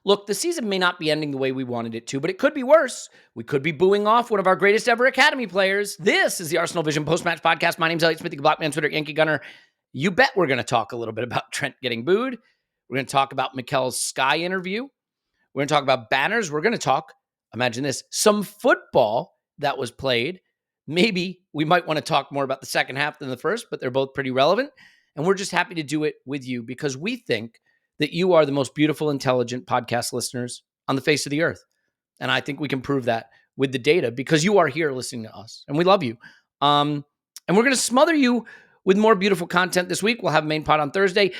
Look, the season may not be ending the way we wanted it to, but it could be worse. We could be booing off one of our greatest ever academy players. This is the ArsenalVision Post-Match Podcast. My name's Elliot Smith, the Black Man, Twitter, Yankee Gunner. You bet we're going to talk a little bit about Trent getting booed. We're going to talk about Mikel's Sky interview. We're going to talk about banners. We're going to talk, imagine this, some football that was played. Maybe we might want to talk more about the second half than the first, but they're both pretty relevant. And we're just happy to do it with you because we think that you are the most beautiful, intelligent podcast listeners on the face of the earth. And I think we can prove that with the data because you are here listening to us and we love you. And we're going to smother you with more beautiful content this week. We'll have a main pod on Thursday.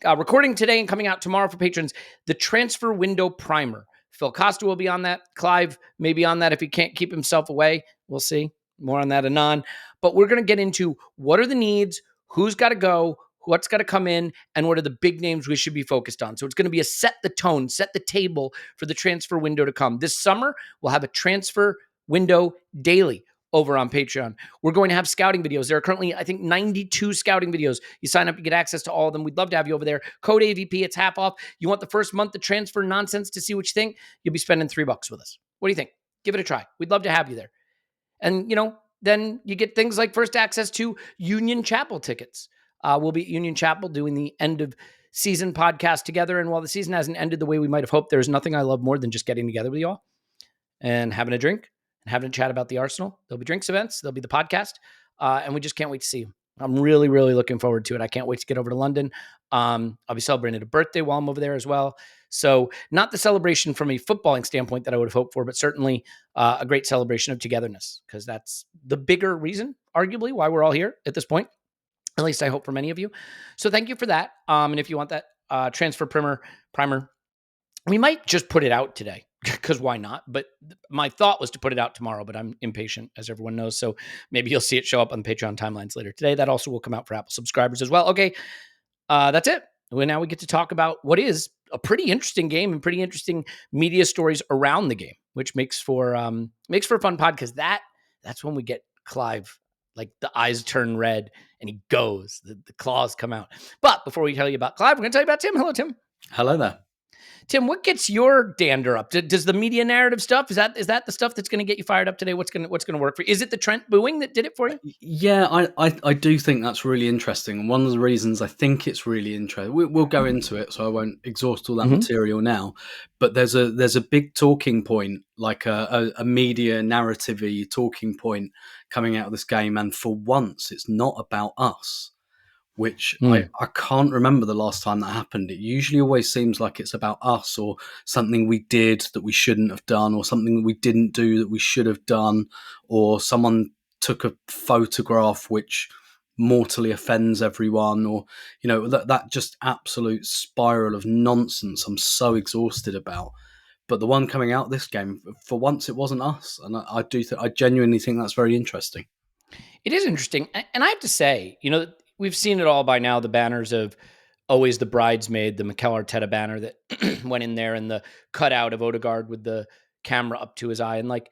Recording today and coming out tomorrow for patrons, the transfer window primer. Phil Costa will be on that. Clive may be on that if he can't keep himself away. We'll see. More on that anon. But we're going to get into what are the needs, who's got to go, what's got to come in, and what are the big names we should be focused on. So it's going to be a set the tone, set the table for the transfer window to come. This summer, we'll have a transfer window daily over on Patreon. We're going to have scouting videos. There are currently, I think, 92 scouting videos. You sign up, you get access to all of them. We'd love to have you over there. Code AVP, it's half off. You want the first month of transfer nonsense to see what you think? You'll be spending $3 with us. What do you think? Give it a try. We'd love to have you there. And, then you get things like first access to Union Chapel tickets. We'll be at Union Chapel doing the end of season podcast together. And while the season hasn't ended the way we might have hoped, there's nothing I love more than just getting together with you all and having a drink and having a chat about the Arsenal. There'll be drinks events. There'll be the podcast. And we just can't wait to see you. I'm really, really looking forward to it. I can't wait to get over to London. I'll be celebrating a birthday while I'm over there as well. So not the celebration from a footballing standpoint that I would have hoped for, but certainly a great celebration of togetherness because that's the bigger reason, arguably, why we're all here at this point. At least I hope for many of you. So thank you for that. And if you want that transfer primer, we might just put it out today because why not? But my thought was to put it out tomorrow, but I'm impatient, as everyone knows. So maybe you'll see it show up on the Patreon timelines later today. That also will come out for Apple subscribers as well. Okay, that's it. Well, now we get to talk about what is a pretty interesting game and pretty interesting media stories around the game, which makes for a fun pod because that's when we get Clive. Like the eyes turn red and he goes, the claws come out. But before we tell you about Clive, we're going to tell you about Tim. Hello, Tim. Hello there. Tim, what gets your dander up? Does the media narrative stuff, is that the stuff that's going to get you fired up today? What's going to work for you? Is it the Trent booing that did it for you? Yeah, I do think that's really interesting. And one of the reasons I think it's really interesting, we'll go into it, so I won't exhaust all that material now. But there's a big talking point, like a media narrative-y talking point coming out of this game. And for once, it's not about us. Which I can't remember the last time that happened. It usually always seems like it's about us or something we did that we shouldn't have done or something that we didn't do that we should have done or someone took a photograph which mortally offends everyone or, that just absolute spiral of nonsense I'm so exhausted about. But the one coming out this game, for once, it wasn't us. And I genuinely think that's very interesting. It is interesting. And I have to say, we've seen it all by now, the banners of always the bridesmaid, the Mikel Arteta banner that went in there and the cutout of Odegaard with the camera up to his eye. And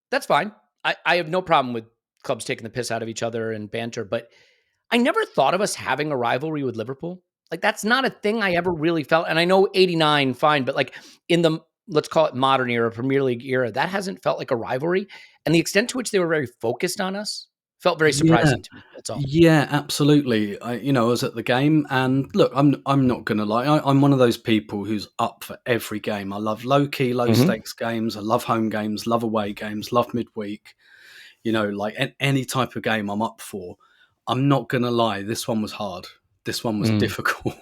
that's fine. I have no problem with clubs taking the piss out of each other and banter, but I never thought of us having a rivalry with Liverpool. That's not a thing I ever really felt. And I know 89, fine, but in the, let's call it modern era, Premier League era, that hasn't felt like a rivalry. And the extent to which they were very focused on us felt very surprising to me. That's all. Yeah, absolutely. I was at the game, and look, I'm not going to lie. I'm one of those people who's up for every game. I love low key, low stakes games. I love home games, love away games, love midweek. Any type of game I'm up for. I'm not going to lie. This one was hard. This one was difficult.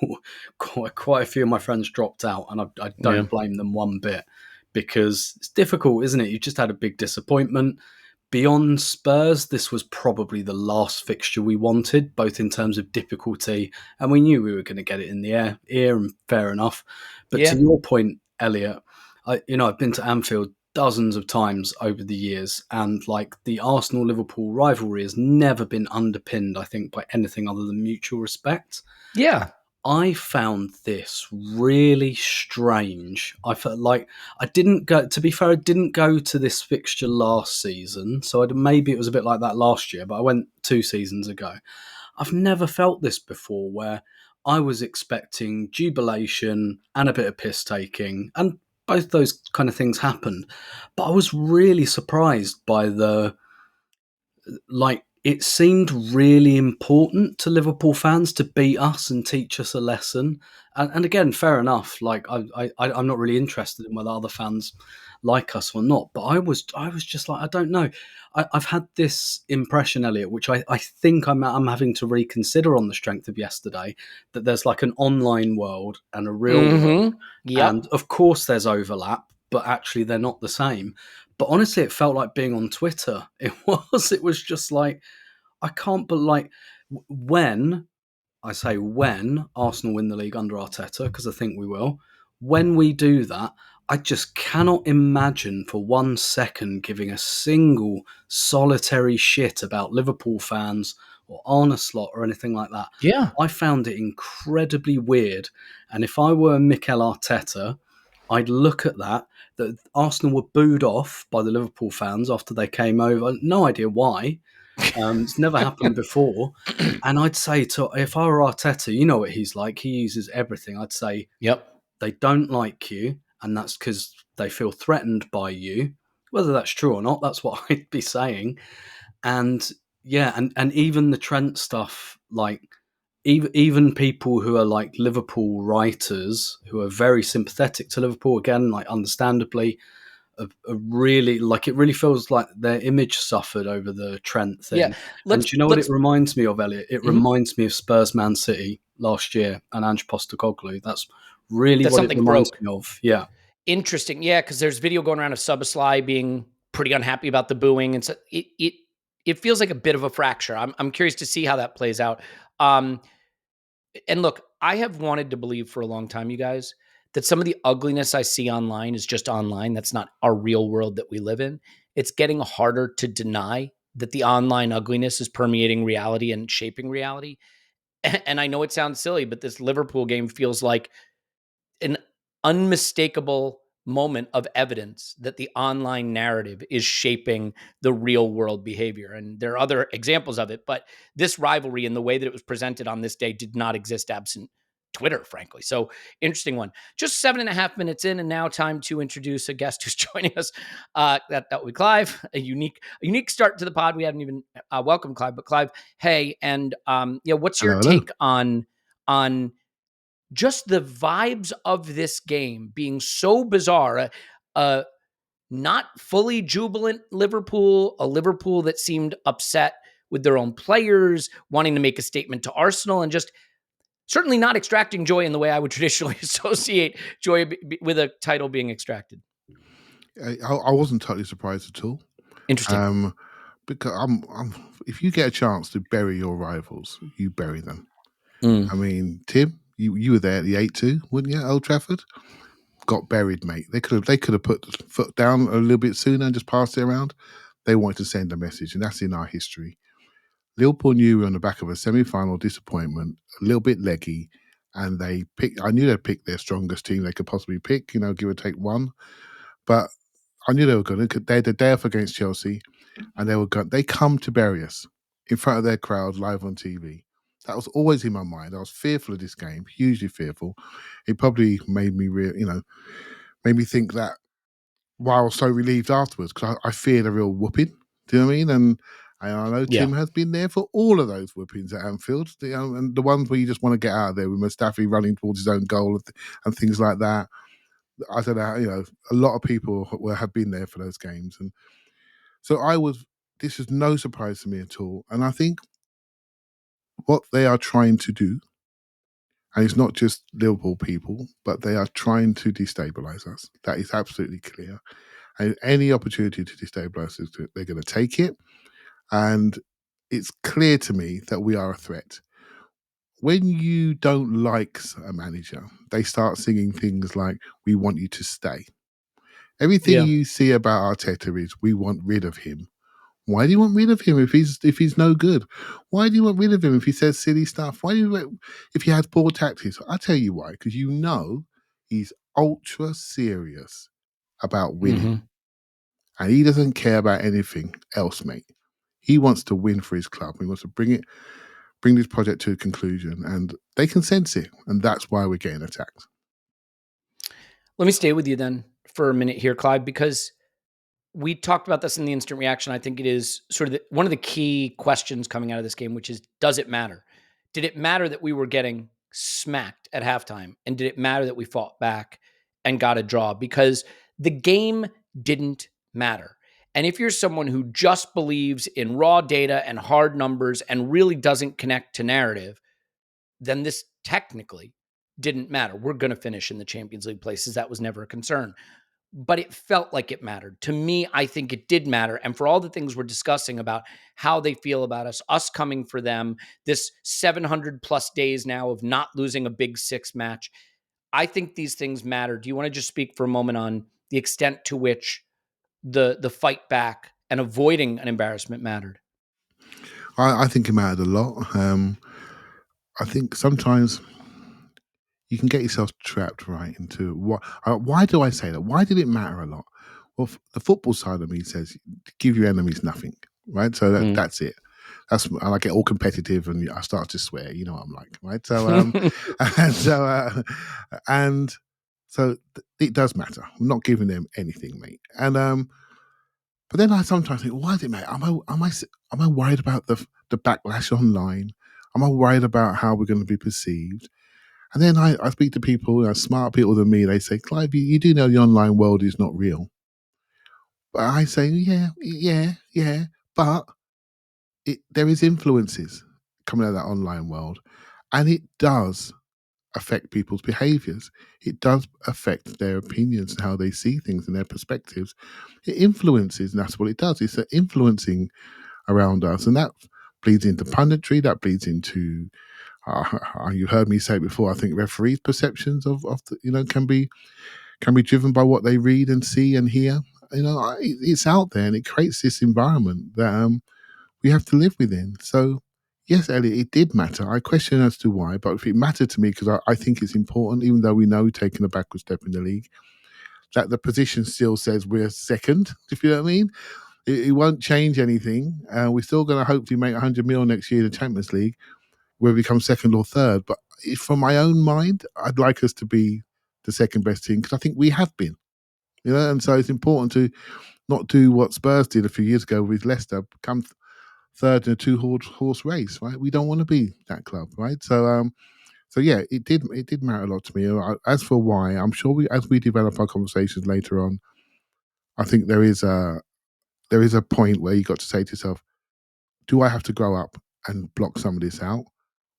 Quite a few of my friends dropped out, and I don't blame them one bit because it's difficult, isn't it? You just had a big disappointment. Beyond Spurs, this was probably the last fixture we wanted, both in terms of difficulty, and we knew we were going to get it in the air, and fair enough. But to your point, Elliot, I've been to Anfield dozens of times over the years, and the Arsenal-Liverpool rivalry has never been underpinned, I think, by anything other than mutual respect. Yeah. I found this really strange. I felt like I didn't go, to be fair, I didn't go to this fixture last season. So maybe it was a bit like that last year, but I went 2 seasons ago. I've never felt this before where I was expecting jubilation and a bit of piss taking, and both those kind of things happened. But I was really surprised by it seemed really important to Liverpool fans to beat us and teach us a lesson. And again, fair enough. Like I'm not really interested in whether other fans like us or not. But I was just like, I don't know. I've had this impression, Elliot, which I think I'm having to reconsider on the strength of yesterday, that there's like an online world and a real world. Yep. And of course there's overlap, but actually they're not the same. But honestly, it felt like being on Twitter. It was just like, I can't, but like when Arsenal win the league under Arteta, because I think we will, when we do that, I just cannot imagine for 1 second giving a single solitary shit about Liverpool fans or Arne Slot or anything like that. Yeah. I found it incredibly weird. And if I were Mikel Arteta, I'd look at that Arsenal were booed off by the Liverpool fans after they came over. No idea why. It's never happened before. And I'd say if I were Arteta, you know what he's like. He uses everything. I'd say, Yep. they don't like you, and that's because they feel threatened by you. Whether that's true or not, that's what I'd be saying. And yeah, and even the Trent stuff, like even people who are like Liverpool writers who are very sympathetic to Liverpool, again, like understandably, are really, like, it really feels like their image suffered over the Trent thing. Yeah. And do you know what it reminds me of, Elliot? It reminds me of Spurs Man City last year and Ange Postecoglou. That's really what it reminds me of. Yeah. Interesting. Yeah, because there's video going around of Szoboszlai being pretty unhappy about the booing, and so it feels like a bit of a fracture. I'm curious to see how that plays out. And look, I have wanted to believe for a long time, you guys, that some of the ugliness I see online is just online. That's not our real world that we live in. It's getting harder to deny that the online ugliness is permeating reality and shaping reality. And I know it sounds silly, but this Liverpool game feels like an unmistakable moment of evidence that the online narrative is shaping the real world behavior. And there are other examples of it, but this rivalry and the way that it was presented on this day did not exist absent Twitter, frankly. So interesting one. Just 7.5 minutes in, and now time to introduce a guest who's joining us. That would be Clive. A unique start to the pod. We haven't even welcomed Clive, but Clive, hey, and what's your take on just the vibes of this game being so bizarre? Not fully jubilant Liverpool, a Liverpool that seemed upset with their own players, wanting to make a statement to Arsenal, and just certainly not extracting joy in the way I would traditionally associate joy with a title being extracted. I wasn't totally surprised at all. Interesting. Because if you get a chance to bury your rivals, you bury them. Mm. I mean, Tim, you were there at the 8-2, wouldn't you, at Old Trafford? Got buried, mate. They could have put the foot down a little bit sooner and just passed it around. They wanted to send a message, and that's in our history. Liverpool knew we were on the back of a semi-final disappointment, a little bit leggy, and I knew they'd pick their strongest team they could possibly pick, give or take one. But I knew they were going to. They had a day off against Chelsea, and they come to bury us in front of their crowd live on TV. That was always in my mind. I was fearful of this game, hugely fearful. It probably made me made me think that why I was so relieved afterwards, because I feared a real whooping. Do you know what I mean? And I know Tim has been there for all of those whoopings at Anfield, and the ones where you just want to get out of there, with Mustafi running towards his own goal and things like that. I don't know, a lot of people have been there for those games. And so this is no surprise to me at all. And I think what they are trying to do, and it's not just Liverpool people, but they are trying to destabilise us. That is absolutely clear. And any opportunity to destabilise us, they're going to take it. And it's clear to me that we are a threat. When you don't like a manager, they start singing things like, "We want you to stay." Everything you see about Arteta is, "We want rid of him." Why do you want rid of him if he's no good? Why do you want rid of him if he says silly stuff? If he has poor tactics? I'll tell you why. Because he's ultra serious about winning. And he doesn't care about anything else, mate. He wants to win for his club. He wants to bring bring this project to a conclusion, and they can sense it, and that's why we're getting attacked. Let me stay with you then for a minute here, Clive, because we talked about this in the instant reaction. I think it is sort of one of the key questions coming out of this game, which is, does it matter? Did it matter that we were getting smacked at halftime? And did it matter that we fought back and got a draw? Because the game didn't matter. And if you're someone who just believes in raw data and hard numbers and really doesn't connect to narrative, then this technically didn't matter. We're going to finish in the Champions League places. That was never a concern. But it felt like it mattered. To me, I think it did matter. And for all the things we're discussing about how they feel about us coming for them, this 700 plus days now of not losing a Big Six match, I think these things matter. Do you want to just speak for a moment on the extent to which the fight back and avoiding an embarrassment mattered? I think it mattered a lot. I think sometimes you can get yourself trapped right into what. Why do I say that? Why did it matter a lot? Well, the football side of me says give your enemies nothing, right? So that's it. And I get all competitive and I start to swear. You know what I'm like, right? So so it does matter. I'm not giving them anything, mate. And but then I sometimes think, why does it matter? Am I worried about the backlash online? Am I worried about how we're going to be perceived? And then I speak to people, smart people than me. They say, Clive, you do know the online world is not real. But I say, yeah. But there is influences coming out of that online world. And it does affect people's behaviors. It does affect their opinions and how they see things and their perspectives. It influences, and that's what it does. It's influencing around us. And that bleeds into punditry, that bleeds into you heard me say it before. I think referees' perceptions of the, can be driven by what they read and see and hear. It's out there, and it creates this environment that we have to live within. So, yes, Elliot, it did matter. I question as to why, but if it mattered to me, because I think it's important, even though we know we're taking a backward step in the league, that the position still says we're second. If you know what I mean, it won't change anything. We're still going to hopefully make 100 million next year in the Champions League, where we become second or third. But from my own mind, I'd like us to be the second best team, because I think we have been, and so it's important to not do what Spurs did a few years ago with Leicester, come third in a two-horse race, right? We don't want to be that club, right? So yeah, it did matter a lot to me. As for why, I'm sure as we develop our conversations later on, I think there is a point where you got to say to yourself, do I have to grow up and block some of this out?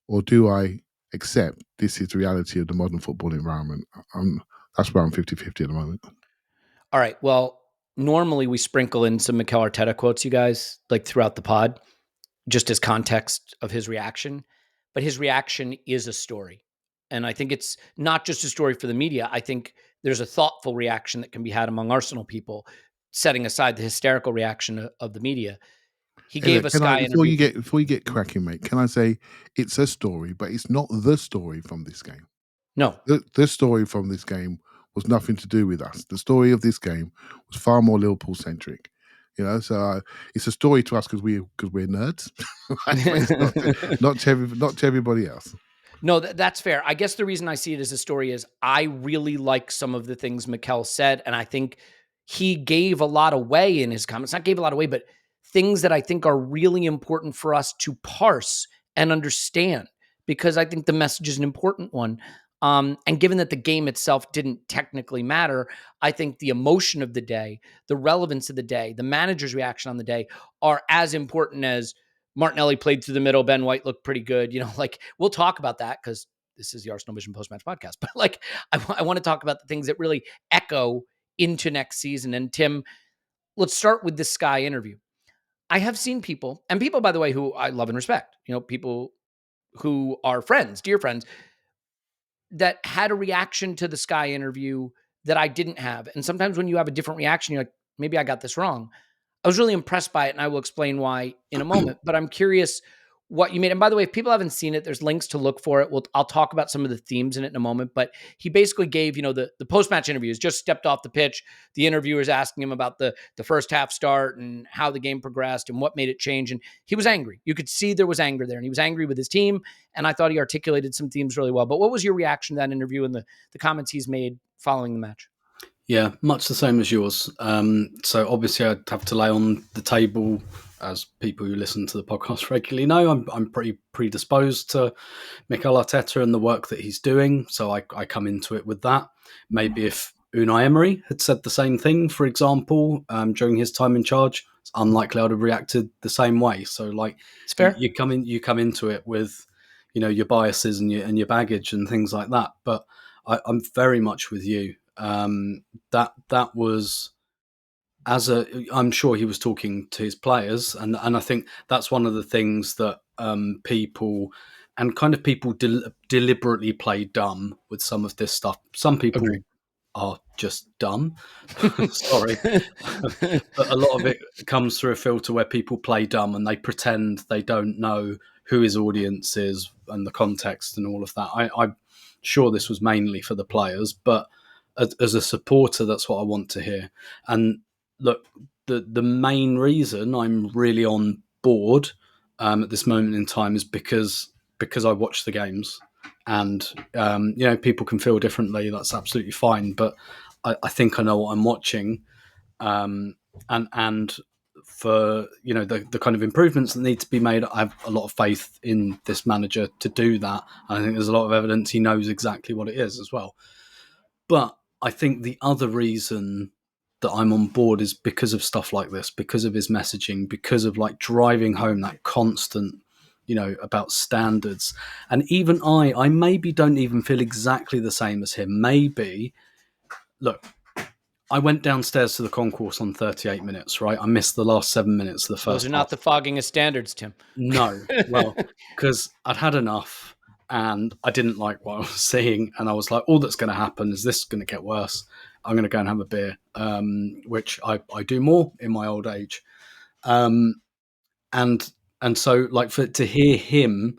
Or do I accept this is the reality of the modern football environment? That's where I'm 50-50 at the moment. All right. Well, normally we sprinkle in some Mikel Arteta quotes, you guys, like throughout the pod, just as context of his reaction. But his reaction is a story. And I think it's not just a story for the media. I think there's a thoughtful reaction that can be had among Arsenal people, setting aside the hysterical reaction of the media. He gave a Sky interview. Before you get cracking, mate, can I say it's a story, but it's not the story from this game. No. The story from this game was nothing to do with us. The story of this game was far more Liverpool-centric. So it's a story to us because we're nerds, not to everybody else. No, that's fair. I guess the reason I see it as a story is I really like some of the things Mikel said, and I think he gave a lot away in his comments. Not gave a lot away, but things that I think are really important for us to parse and understand, because I think the message is an important one. And given that the game itself didn't technically matter, I think the emotion of the day, the relevance of the day, the manager's reaction on the day are as important as Martinelli played through the middle. Ben White looked pretty good. We'll talk about that because this is the Arsenal Vision post-match podcast. But I want to talk about the things that really echo into next season. And Tim, let's start with this Sky interview. I have seen people, by the way, who I love and respect, people who are friends, dear friends, that had a reaction to the Sky interview that I didn't have. And sometimes when you have a different reaction, you're like, maybe I got this wrong. I was really impressed by it, and I will explain why in a moment. But I'm curious, what you made. And by the way, if people haven't seen it, there's links to look for it. I'll talk about some of the themes in it in a moment, but he basically gave, the post-match interviews, just stepped off the pitch. The interviewers asking him about the first half start and how the game progressed and what made it change. And he was angry. You could see there was anger there, and he was angry with his team. And I thought he articulated some themes really well. But what was your reaction to that interview and the comments he's made following the match? Yeah, much the same as yours. So obviously I'd have to lay on the table, as people who listen to the podcast regularly know, I'm pretty predisposed to Mikel Arteta and the work that he's doing. So I come into it with that. Maybe if Unai Emery had said the same thing, for example, during his time in charge, it's unlikely I'd have reacted the same way. So like, it's fair. You come into it with, your biases and your baggage and things like that. But I'm very much with you. That was, I'm sure he was talking to his players, and I think that's one of the things that people deliberately play dumb with some of this stuff. Some people are just dumb. Sorry. But a lot of it comes through a filter where people play dumb and they pretend they don't know who his audience is and the context and all of that. I'm sure this was mainly for the players, but as a supporter, that's what I want to hear. And look, the main reason I'm really on board at this moment in time is because I watch the games, and people can feel differently. That's absolutely fine, but I think I know what I'm watching, and for the kind of improvements that need to be made, I have a lot of faith in this manager to do that. I think there's a lot of evidence he knows exactly what it is as well. But I think the other reason that I'm on board is because of stuff like this, because of his messaging, because of like driving home that constant, about standards. And even I maybe don't even feel exactly the same as him. Maybe, look, I went downstairs to the concourse on 38 minutes, right? I missed the last 7 minutes of the first Those are not the fogging of standards, Tim. No, well, because I'd had enough. And I didn't like what I was seeing. And I was like, all that's going to happen is this is going to get worse. I'm going to go and have a beer, which I do more in my old age. And so like to hear him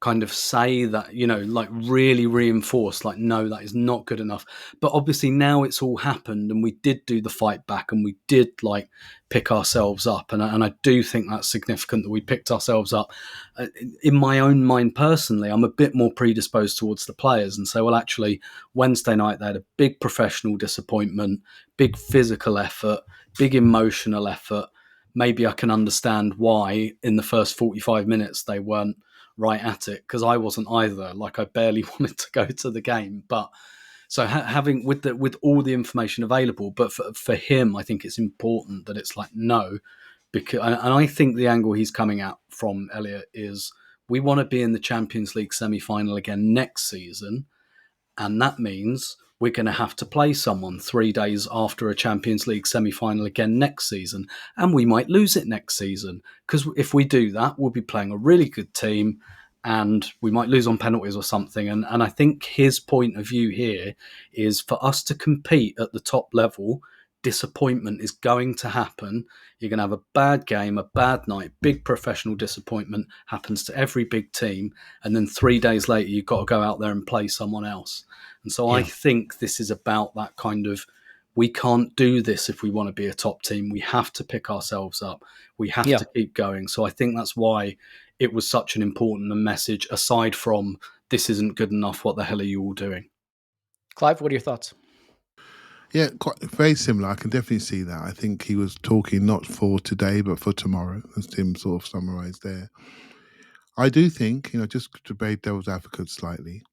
kind of say that, like really reinforce, like, no, that is not good enough. But obviously now it's all happened and we did do the fight back and we did like pick ourselves up. And I do think that's significant that we picked ourselves up. In my own mind personally, I'm a bit more predisposed towards the players and say, well, actually Wednesday night they had a big professional disappointment, big physical effort, big emotional effort. Maybe I can understand why in the first 45 minutes they weren't right at it, because I wasn't either. Like I barely wanted to go to the game, but so having with all the information available, but for him, I think it's important that it's like no, because and I think the angle he's coming at from Elliot is we want to be in the Champions League semi-final again next season, and that means we're going to have to play someone 3 days after a Champions League semi-final again next season. And we might lose it next season, because if we do that, we'll be playing a really good team and we might lose on penalties or something. And I think his point of view here is for us to compete at the top level, disappointment is going to happen. You're going to have a bad game, a bad night, big professional disappointment happens to every big team. And then 3 days later, you've got to go out there and play someone else. And so I think this is about that kind of, we can't do this if we want to be a top team. We have to pick ourselves up. We have to keep going. So I think that's why it was such an important message, aside from this isn't good enough. What the hell are you all doing? Clive, what are your thoughts? Yeah, quite very similar. I can definitely see that. I think he was talking not for today, but for tomorrow, as Tim sort of summarised there. I do think, just to play devil's advocate slightly,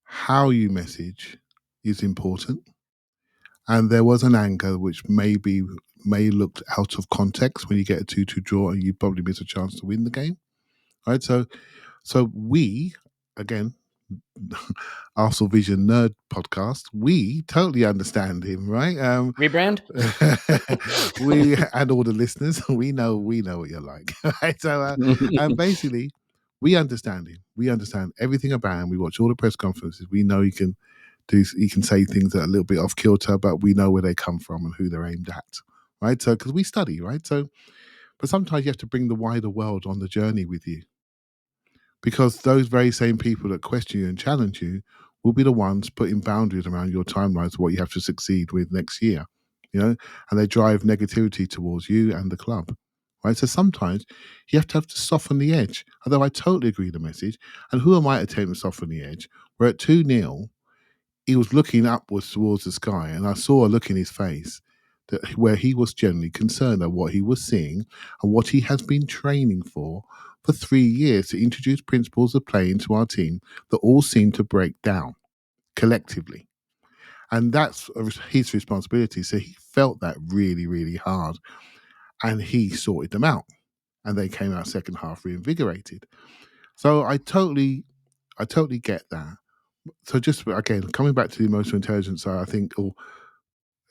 how you message is important. And there was an anger which may look out of context when you get a 2-2 draw and you probably miss a chance to win the game. Right? So we, again, ArsenalVision Nerd Podcast, we totally understand him, right? Rebrand? We and all the listeners, we know what you're like. Right? So and basically we understand him. We understand everything about him. We watch all the press conferences. We know he can say things that are a little bit off kilter, but we know where they come from and who they're aimed at. Right? So because we study, right? So but sometimes you have to bring the wider world on the journey with you. because those very same people that question you and challenge you will be the ones putting boundaries around your timelines of what you have to succeed with next year, and they drive negativity towards you and the club. Right. So sometimes you have to soften the edge. Although I totally agree with the message. And who am I to tell him to soften the edge? We're at 2-0. He was looking upwards towards the sky, and I saw a look in his face where he was genuinely concerned at what he was seeing and what he has been training for 3 years to introduce principles of play into our team that all seem to break down collectively. And that's his responsibility. So he felt that really, really hard, and he sorted them out. And they came out second half reinvigorated. So I totally get that. So just again, coming back to the emotional intelligence side, I think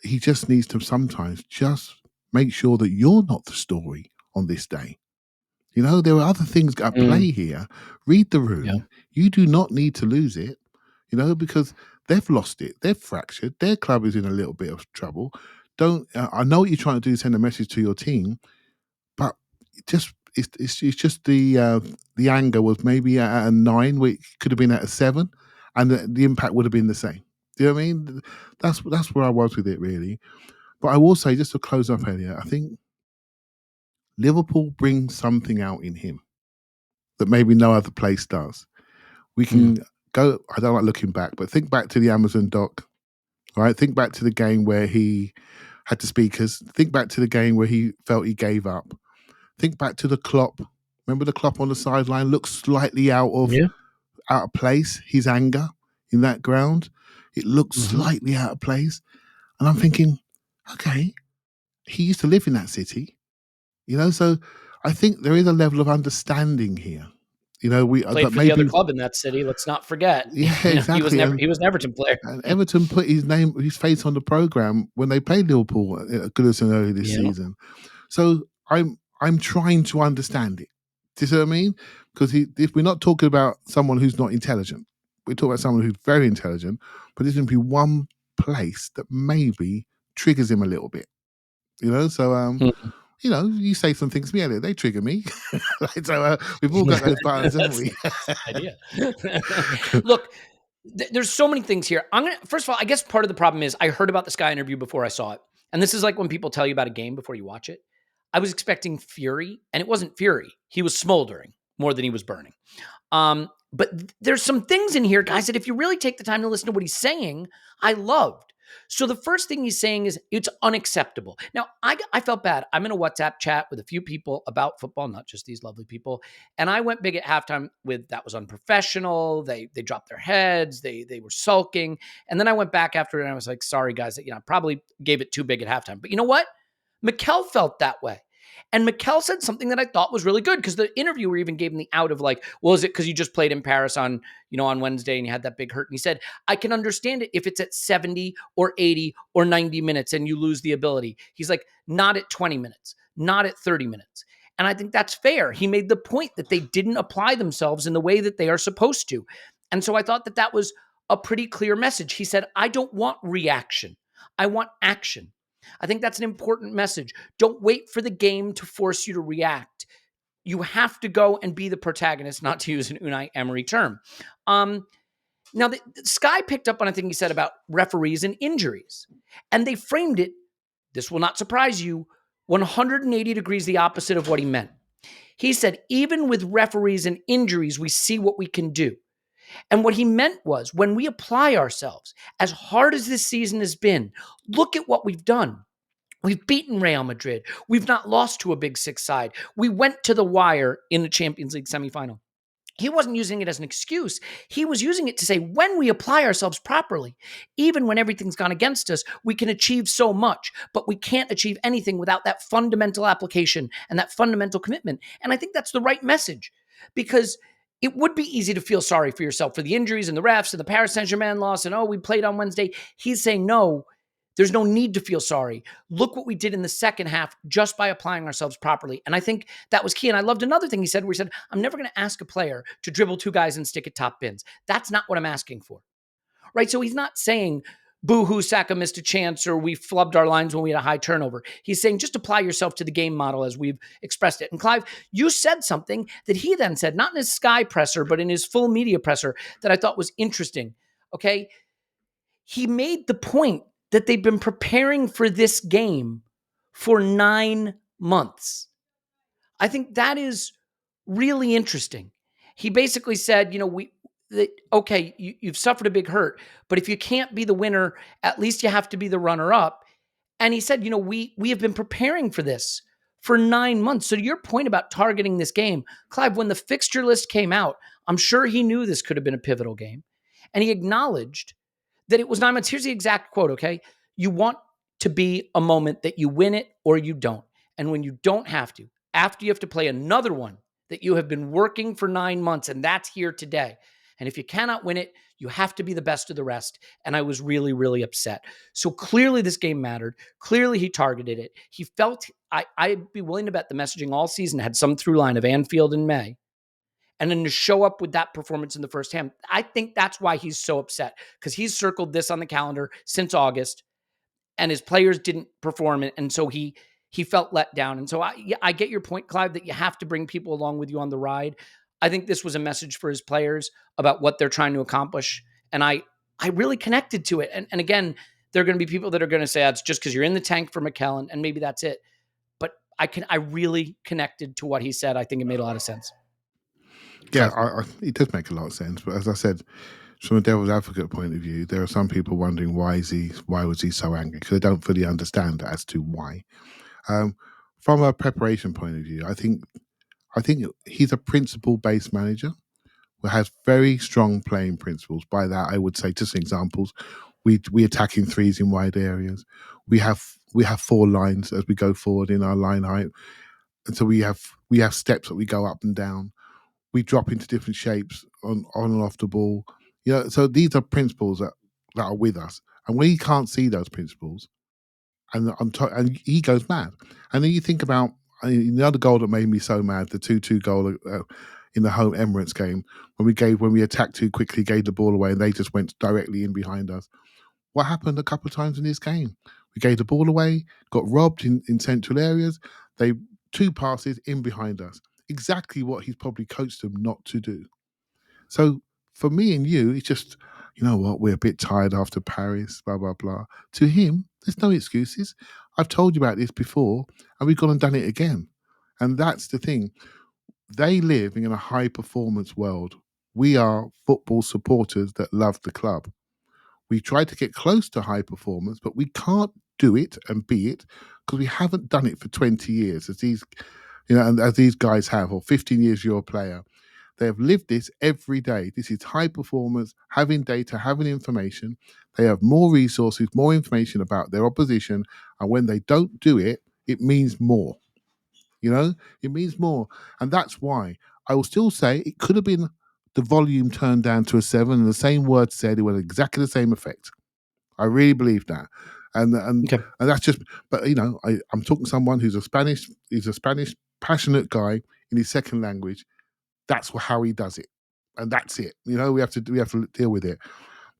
he just needs to sometimes just make sure that you're not the story on this day. There are other things at play here. Read the room. Yeah. You do not need to lose it, because they've lost it. They've fractured. Their club is in a little bit of trouble. I know what you're trying to do, send a message to your team, but it's just the anger was maybe at a 9, where it could have been at a 7, and the impact would have been the same. Do you know what I mean? That's where I was with it, really. But I will say, just to close up, Elliot, I think Liverpool brings something out in him that maybe no other place does. We can go, I don't like looking back, but think back to the Amazon doc, right? Think back to the game where he had the speakers. Think back to the game where he felt he gave up. Think back to the Klopp. Remember the Klopp on the sideline looked slightly out of place, his anger in that ground. It looked slightly out of place. And I'm thinking, okay, he used to live in that city. So I think there is a level of understanding here. We played for the other club in that city. Let's not forget. Yeah, exactly. He was an Everton player. And Everton put his face on the program when they played Liverpool at Goodison early this season. So I'm trying to understand it. Do you see what I mean? Because if we're not talking about someone who's not intelligent, we're talking about someone who's very intelligent, but there's going to be one place that maybe triggers him a little bit. So you say some things to me, they trigger me. So we've all got those buttons, haven't we? Idea. Look, there's so many things here. First of all, I guess part of the problem is I heard about the Sky interview before I saw it. And this is like when people tell you about a game before you watch it. I was expecting fury, and it wasn't fury. He was smoldering more than he was burning. But there's some things in here, guys, that if you really take the time to listen to what he's saying, I loved. So the first thing he's saying is it's unacceptable. Now, I felt bad. I'm in a WhatsApp chat with a few people about football, not just these lovely people. And I went big at halftime with that was unprofessional. They dropped their heads. They were sulking. And then I went back after it and I was like, sorry, guys, I probably gave it too big at halftime. But you know what? Mikel felt that way. And Mikel said something that I thought was really good because the interviewer even gave him the out of like, well, is it because you just played in Paris on Wednesday and you had that big hurt? And he said, I can understand it if it's at 70 or 80 or 90 minutes and you lose the ability. He's like, not at 20 minutes, not at 30 minutes. And I think that's fair. He made the point that they didn't apply themselves in the way that they are supposed to. And so I thought that was a pretty clear message. He said, I don't want reaction. I want action. I think that's an important message. Don't wait for the game to force you to react. You have to go and be the protagonist, not to use an Unai Emery term. Now, the Sky picked up on a thing he said about referees and injuries. And they framed it, this will not surprise you, 180 degrees the opposite of what he meant. He said, even with referees and injuries, we see what we can do. And what he meant was when we apply ourselves, as hard as this season has been, look at what we've done. We've beaten Real Madrid. We've not lost to a big six side. We went to the wire in the Champions League semifinal. He wasn't using it as an excuse. He was using it to say when we apply ourselves properly, even when everything's gone against us, we can achieve so much, but we can't achieve anything without that fundamental application and that fundamental commitment. And I think that's the right message because it would be easy to feel sorry for yourself for the injuries and the refs and the Paris Saint-Germain loss and, we played on Wednesday. He's saying, no, there's no need to feel sorry. Look what we did in the second half just by applying ourselves properly. And I think that was key. And I loved another thing he said where he said, I'm never going to ask a player to dribble two guys and stick at top bins. That's not what I'm asking for. Right? So he's not saying boo-hoo, Saka missed a chance, or we flubbed our lines when we had a high turnover. He's saying just apply yourself to the game model as we've expressed it. And Clive, you said something that he then said, not in his Sky presser, but in his full media presser, that I thought was interesting. Okay. He made the point that they've been preparing for this game for 9 months. I think that is really interesting. He basically said, you've suffered a big hurt, but if you can't be the winner, at least you have to be the runner-up. And he said, we have been preparing for this for 9 months. So to your point about targeting this game, Clive, when the fixture list came out, I'm sure he knew this could have been a pivotal game. And he acknowledged that it was 9 months. Here's the exact quote, okay? You want to be a moment that you win it or you don't. And when you don't have to, after you have to play another one that you have been working for 9 months, and that's here today. And if you cannot win it, you have to be the best of the rest. And I was really, really upset. So clearly this game mattered. Clearly he targeted it. He felt, I'd be willing to bet the messaging all season had some through line of Anfield in May. And then to show up with that performance in the first half, I think that's why he's so upset, because he's circled this on the calendar since August and his players didn't perform it. And so he felt let down. And so I get your point, Clive, that you have to bring people along with you on the ride. I think this was a message for his players about what they're trying to accomplish. And I really connected to it. And again, there are going to be people that are going to say, it's just because you're in the tank for Mikel, and maybe that's it. But I really connected to what he said. I think it made a lot of sense. Yeah, it does make a lot of sense. But as I said, from a devil's advocate point of view, there are some people wondering why was he so angry? Because they don't fully understand as to why. From a preparation point of view, I think he's a principle-based manager who has very strong playing principles. By that, I would say, just examples, we attack in threes in wide areas. We have 4 lines as we go forward in our line height, and so we have steps that we go up and down. We drop into different shapes on and off the ball. So these are principles that are with us. And when he can't see those principles, and he goes mad. And then you think about the other goal that made me so mad, the 2-2 goal in the home Emirates game, when we attacked too quickly, gave the ball away, and they just went directly in behind us. What happened a couple of times in this game? We gave the ball away, got robbed in central areas. 2 passes in behind us. Exactly what he's probably coached them not to do. So for me and you, it's just, you know what, we're a bit tired after Paris, blah, blah, blah. To him, there's no excuses. I've told you about this before, and we've gone and done it again. And that's the thing. They live in a high-performance world. We are football supporters that love the club. We try to get close to high performance, but we can't do it and be it because we haven't done it for 20 years, as these guys have, or 15 years you're a player. They have lived this every day. This is high performance, having data, having information. They have more resources, more information about their opposition. And when they don't do it, it means more. It means more. And that's why I will still say it could have been the volume turned down to a 7 and the same word said, it would have exactly the same effect. I really believe that. And that's just, but I'm talking to someone who's a Spanish passionate guy in his second language. That's how he does it, and that's it. We have to deal with it.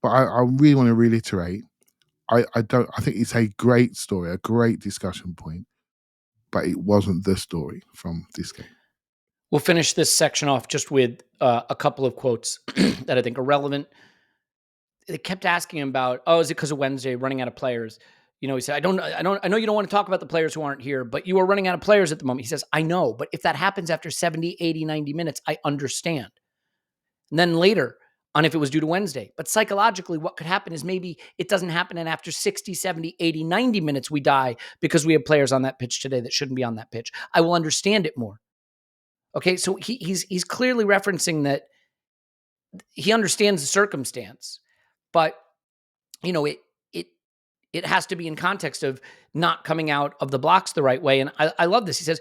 But I really want to reiterate. I think it's a great story, a great discussion point, but it wasn't the story from this game. We'll finish this section off just with a couple of quotes that I think are relevant. They kept asking him about, is it because of Wednesday running out of players? He said, I know you don't want to talk about the players who aren't here, but you are running out of players at the moment. He says, I know, but if that happens after 70, 80, 90 minutes, I understand. And then later on, if it was due to Wednesday, but psychologically, what could happen is maybe it doesn't happen. And after 60, 70, 80, 90 minutes, we die because we have players on that pitch today that shouldn't be on that pitch. I will understand it more. Okay. So he's clearly referencing that he understands the circumstance, but it has to be in context of not coming out of the blocks the right way. And I love this. He says,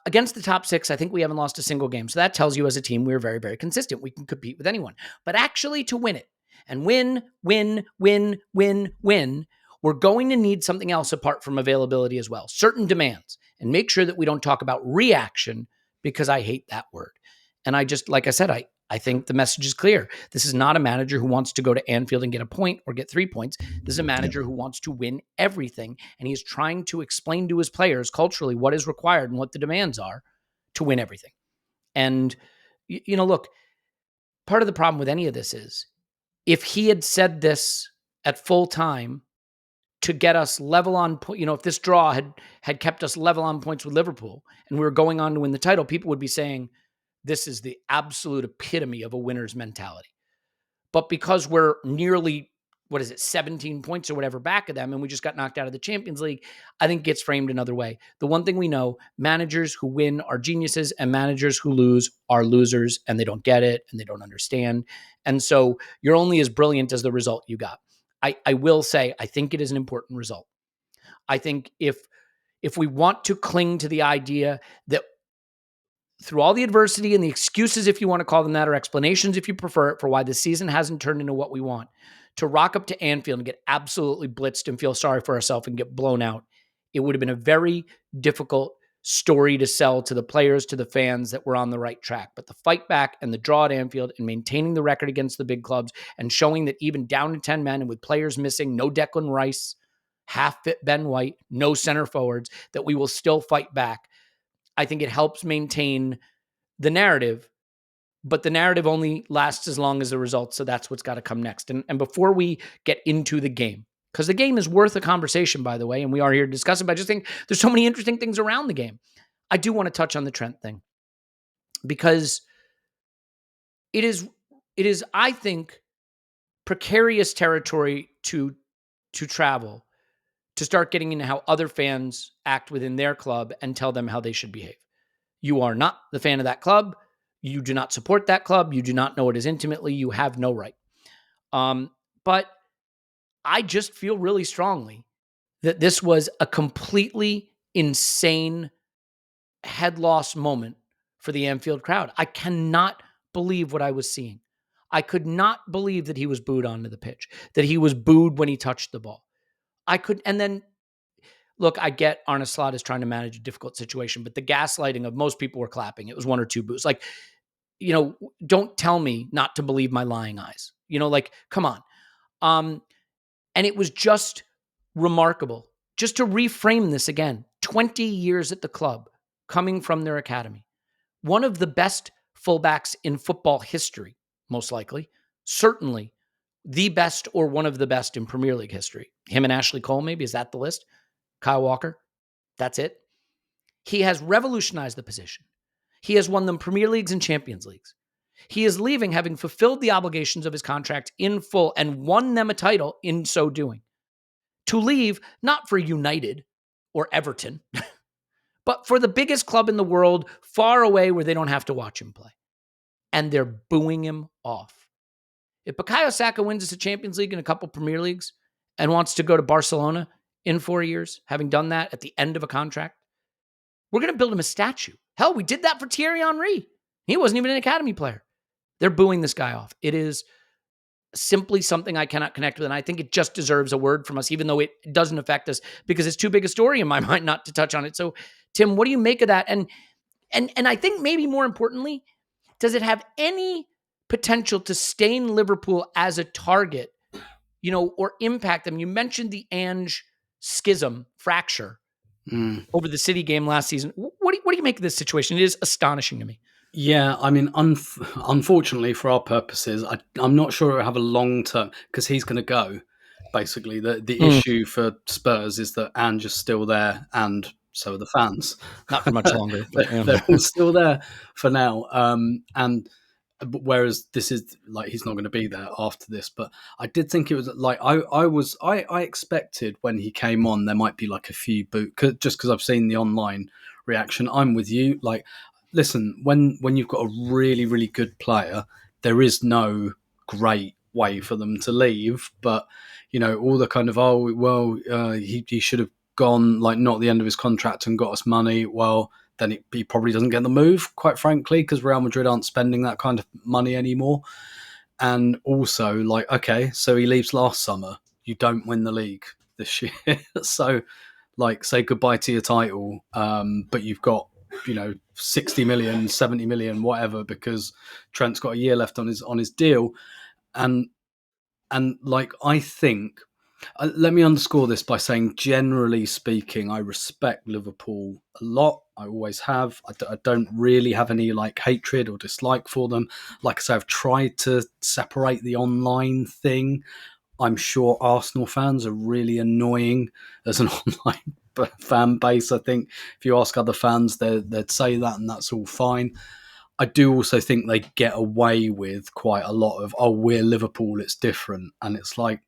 against the top 6, I think we haven't lost a single game. So that tells you as a team, we're very, very consistent. We can compete with anyone, but actually to win it and win, we're going to need something else apart from availability as well. Certain demands, and make sure that we don't talk about reaction, because I hate that word. And I just, like I said, I I think the message is clear. This is not a manager who wants to go to Anfield and get a point or get 3 points. This is a manager who wants to win everything. And he is trying to explain to his players culturally what is required and what the demands are to win everything. And, look, part of the problem with any of this is if he had said this at full time to get us level on, if this draw had kept us level on points with Liverpool and we were going on to win the title, people would be saying, this is the absolute epitome of a winner's mentality. But because we're nearly, 17 points or whatever back of them, and we just got knocked out of the Champions League, I think it gets framed another way. The one thing we know, managers who win are geniuses and managers who lose are losers, and they don't get it and they don't understand. And so you're only as brilliant as the result you got. I will say, I think it is an important result. I think if we want to cling to the idea that through all the adversity and the excuses, if you want to call them that, or explanations, if you prefer it, for why the season hasn't turned into what we want, to rock up to Anfield and get absolutely blitzed and feel sorry for ourselves and get blown out, it would have been a very difficult story to sell to the players, to the fans, that we're on the right track. But the fight back and the draw at Anfield and maintaining the record against the big clubs and showing that even down to 10 men and with players missing, no Declan Rice, half-fit Ben White, no center forwards, that we will still fight back. I think it helps maintain the narrative, but the narrative only lasts as long as the results. So that's what's got to come next. And before we get into the game, because the game is worth a conversation, by the way, and we are here to discuss it, but I just think there's so many interesting things around the game. I do want to touch on the Trent thing because it is, I think, precarious territory to travel, to start getting into how other fans act within their club and tell them how they should behave. You are not the fan of that club. You do not support that club. You do not know it as intimately. You have no right. But I just feel really strongly that this was a completely insane head loss moment for the Anfield crowd. I cannot believe what I was seeing. I could not believe that he was booed onto the pitch, that he was booed when he touched the ball. And then, look, I get Arne Slot is trying to manage a difficult situation, but the gaslighting of most people were clapping. It was 1 or 2 boos. Like, don't tell me not to believe my lying eyes. Come on. And it was just remarkable. Just to reframe this again, 20 years at the club, coming from their academy. One of the best fullbacks in football history, most likely. Certainly the best or one of the best in Premier League history. Him and Ashley Cole, maybe. Is that the list? Kyle Walker. That's it. He has revolutionized the position. He has won them Premier Leagues and Champions Leagues. He is leaving having fulfilled the obligations of his contract in full and won them a title in so doing. To leave, not for United or Everton, but for the biggest club in the world, far away where they don't have to watch him play. And they're booing him off. If Bukayo Saka wins us a Champions League and a couple Premier Leagues and wants to go to Barcelona in 4 years, having done that at the end of a contract, we're going to build him a statue. Hell, we did that for Thierry Henry. He wasn't even an academy player. They're booing this guy off. It is simply something I cannot connect with, and I think it just deserves a word from us, even though it doesn't affect us, because it's too big a story in my mind not to touch on it. So, Tim, what do you make of that? And I think maybe more importantly, does it have any potential to stain Liverpool as a target, or impact them? You mentioned the Ange schism, fracture over the City game last season. What do you make of this situation? It is astonishing to me. Yeah, I mean, unfortunately for our purposes, I'm not sure it'll have a long term, because he's going to go. Basically, the issue for Spurs is that Ange is still there, and so are the fans. Not for much longer. But, They're all still there for now. And whereas this is like, he's not going to be there after this. But I did think it was like, I expected when he came on, there might be like a few just because I've seen the online reaction. I'm with you. Like, listen, when you've got a really, really good player, there is no great way for them to leave. But, all the kind of, he should have gone, like, not at the end of his contract and got us money. Well, then he probably doesn't get the move, quite frankly, because Real Madrid aren't spending that kind of money anymore. And also, like, okay, so he leaves last summer. You don't win the league this year. So, like, say goodbye to your title, but you've got 60 million, 70 million, whatever, because Trent's got a year left on his deal. And like, I think, let me underscore this by saying, generally speaking, I respect Liverpool a lot. I always have. I don't really have any like hatred or dislike for them. Like I say, I've tried to separate the online thing. I'm sure Arsenal fans are really annoying as an online fan base. I think if you ask other fans, they'd say that, and that's all fine. I do also think they get away with quite a lot of, oh, we're Liverpool, it's different. And it's like,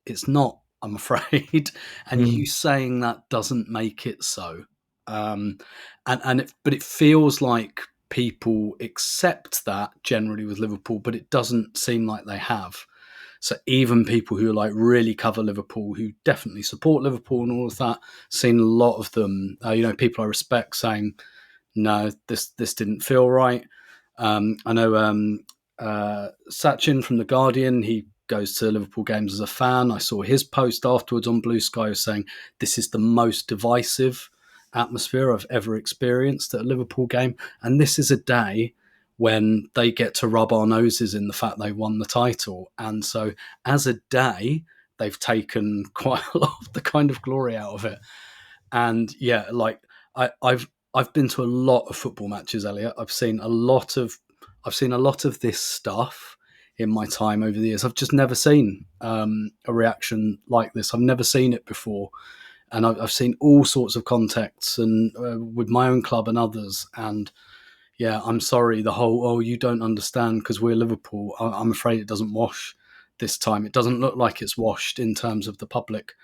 it's not, I'm afraid. And you saying that doesn't make it so. But it feels like people accept that generally with Liverpool, but it doesn't seem like they have. So even people who like really cover Liverpool, who definitely support Liverpool and all of that, seen a lot of them, people I respect saying, no, this didn't feel right. I know Sachin from The Guardian, he goes to Liverpool games as a fan. I saw his post afterwards on Blue Sky saying this is the most divisive atmosphere I've ever experienced at a Liverpool game. And this is a day when they get to rub our noses in the fact they won the title. And so as a day, they've taken quite a lot of the kind of glory out of it. And yeah, like I've been to a lot of football matches, Elliot. I've seen a lot of this stuff in my time over the years. I've just never seen a reaction like this. I've never seen it before. And I've seen all sorts of contexts and with my own club and others. And yeah, I'm sorry, the whole, oh, you don't understand because we're Liverpool. I'm afraid it doesn't wash this time. It doesn't look like it's washed in terms of the public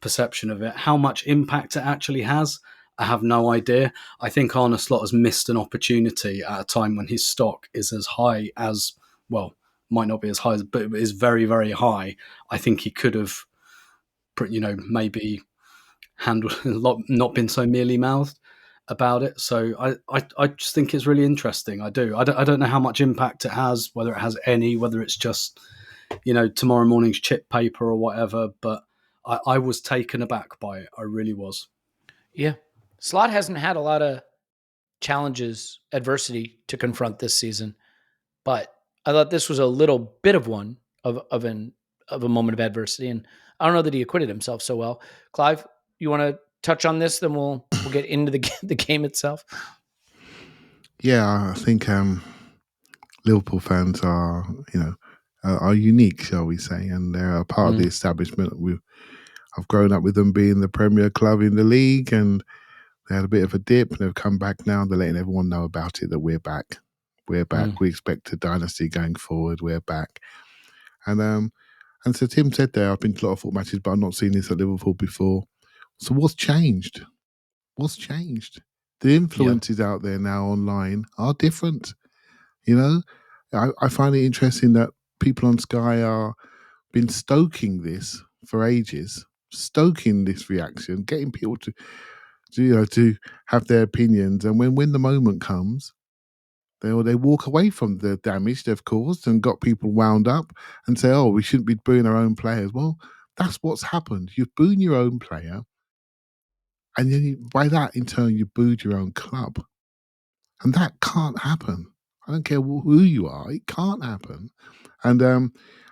perception of it. How much impact it actually has, I have no idea. I think Arne Slot has missed an opportunity at a time when his stock is as high as, well, might not be as high, but it is very, very high. I think he could have, maybe handled, not been so mealy-mouthed about it. So I just think it's really interesting. I do. I don't know how much impact it has, whether it has any, whether it's just, tomorrow morning's chip paper or whatever. But I was taken aback by it. I really was. Yeah. Slot hasn't had a lot of challenges, adversity to confront this season, but I thought this was a little bit of one of a moment of adversity. And I don't know that he acquitted himself so well. Clive, you want to touch on this? Then we'll get into the game itself. Yeah, I think Liverpool fans are, are unique, shall we say, and they're a part of the establishment. I've grown up with them being the premier club in the league, and they had a bit of a dip, and they've come back now. They're letting everyone know about it, that we're back. We're back. We expect a dynasty going forward. We're back. And so Tim said there, I've been to a lot of football matches, but I've not seen this at Liverpool before. So what's changed? What's changed? The influences out there now online are different. I find it interesting that people on Sky are been stoking this for ages, stoking this reaction, getting people to have their opinions, and when the moment comes, they walk away from the damage they've caused and got people wound up and say, "Oh, we shouldn't be booing our own players." Well, that's what's happened. You've booed your own player, and then by that, in turn, you booed your own club, and that can't happen. I don't care who you are; it can't happen. And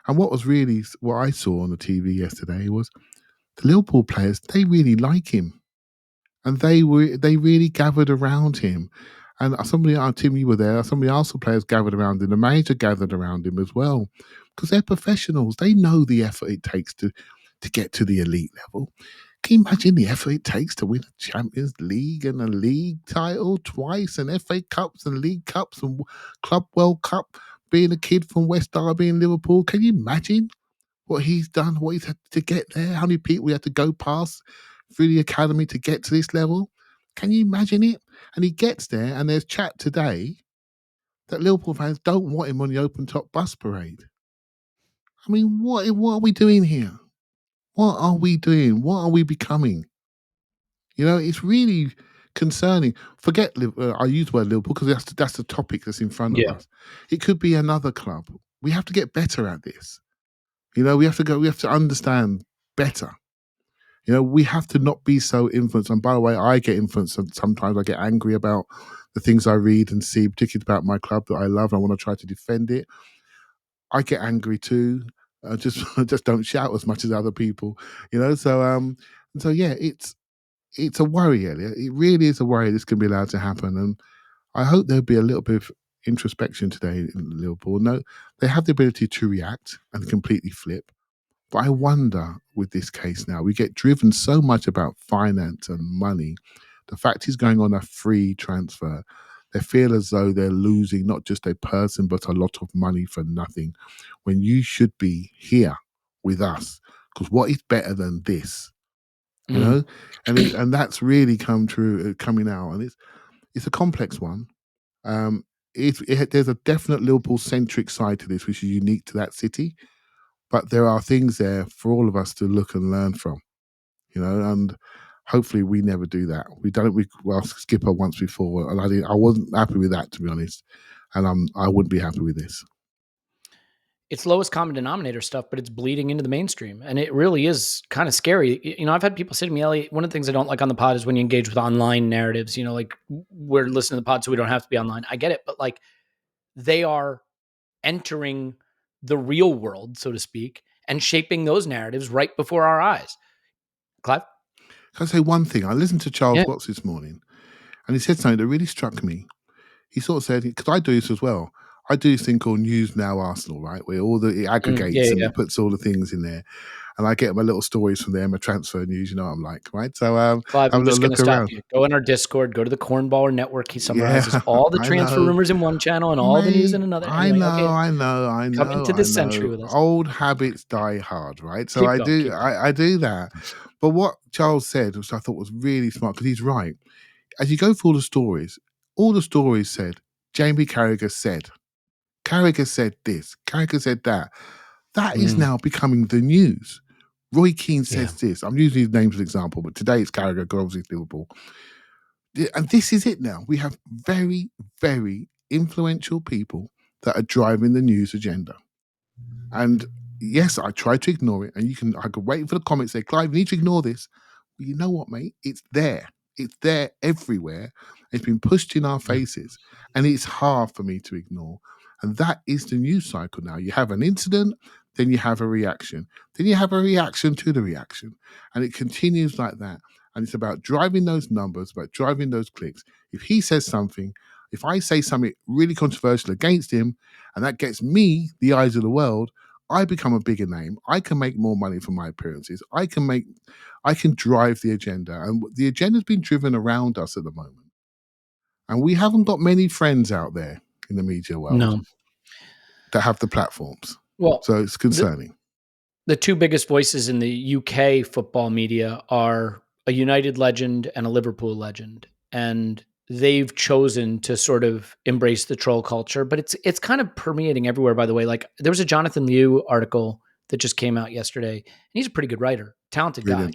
what I saw on the TV yesterday was the Liverpool players. They really like him. And they really gathered around him. And Tim, you were there, some of the Arsenal players gathered around him, the manager gathered around him as well. Because they're professionals. They know the effort it takes to get to the elite level. Can you imagine the effort it takes to win a Champions League and a league title twice, and FA Cups and League Cups and Club World Cup, being a kid from West Derby in Liverpool? Can you imagine what he's done, what he's had to get there, how many people we had to go past through the academy to get to this level? Can you imagine it? And he gets there, and there's chat today that Liverpool fans don't want him on the open top bus parade. I mean, what are we doing here? What are we doing? What are we becoming? It's really concerning. Forget I use the word Liverpool because that's the topic that's in front of us. It could be another club. We have to get better at this. We have to understand better. We have to not be so influenced. And by the way, I get influenced, and sometimes I get angry about the things I read and see, particularly about my club that I love. I want to try to defend it. I get angry too. I just don't shout as much as other people, So yeah, it's a worry, Elliot. It really is a worry this can be allowed to happen. And I hope there'll be a little bit of introspection today in Liverpool. No, they have the ability to react and completely flip. But I wonder with this case now, we get driven so much about finance and money. The fact he's going on a free transfer, they feel as though they're losing not just a person, but a lot of money for nothing, when you should be here with us. Because what is better than this? And that's really coming out, and it's a complex one. There's a definite Liverpool-centric side to this, which is unique to that city. But there are things there for all of us to look and learn from, and hopefully we never do that. We've done it with Skipper once before, and I wasn't happy with that, to be honest, and I wouldn't be happy with this. It's lowest common denominator stuff, but it's bleeding into the mainstream, and it really is kind of scary. I've had people say to me, Elliot, one of the things I don't like on the pod is when you engage with online narratives. Like we're listening to the pod, so we don't have to be online. I get it, but like they are entering the real world, so to speak, and shaping those narratives right before our eyes. Clive? Can I say one thing? I listened to Charles Watts this morning, and he said something that really struck me. He sort of said, because I do this as well, I do this thing called News Now Arsenal, right? Where it aggregates and it puts all the things in there. And I get my little stories from there, my transfer news, what I'm like, right? So Clive, I'm just going to stop you. Go in our Discord, go to the Cornballer Network. He summarizes all the transfer rumors in one channel and all the news in another. Anyway, I know. Come into this century with us. Old habits die hard, right? So I do that. But what Charles said, which I thought was really smart, because he's right. As you go through all the stories said, Jamie Carragher said this, Carragher said that. That is now becoming the news. Roy Keane says this. I'm using his name as an example, but today it's Carragher, because obviously it's Liverpool. And this is it now. We have very, very influential people that are driving the news agenda. And yes, I try to ignore it. And I could wait for the comments, say, Clive, you need to ignore this. But you know what, mate? It's there. It's there everywhere. It's been pushed in our faces. And it's hard for me to ignore. And that is the news cycle now. You have an incident, then you have a reaction. Then you have a reaction to the reaction. And it continues like that. And it's about driving those numbers, about driving those clicks. If he says something, if I say something really controversial against him, and that gets me the eyes of the world, I become a bigger name. I can make more money for my appearances. I can drive the agenda. And the agenda's been driven around us at the moment. And we haven't got many friends out there in the media world that have the platforms. Well, so it's concerning. The two biggest voices in the UK football media are a United legend and a Liverpool legend. And they've chosen to sort of embrace the troll culture, but it's kind of permeating everywhere, by the way. Like there was a Jonathan Liu article that just came out yesterday, and he's a pretty good writer, talented guy.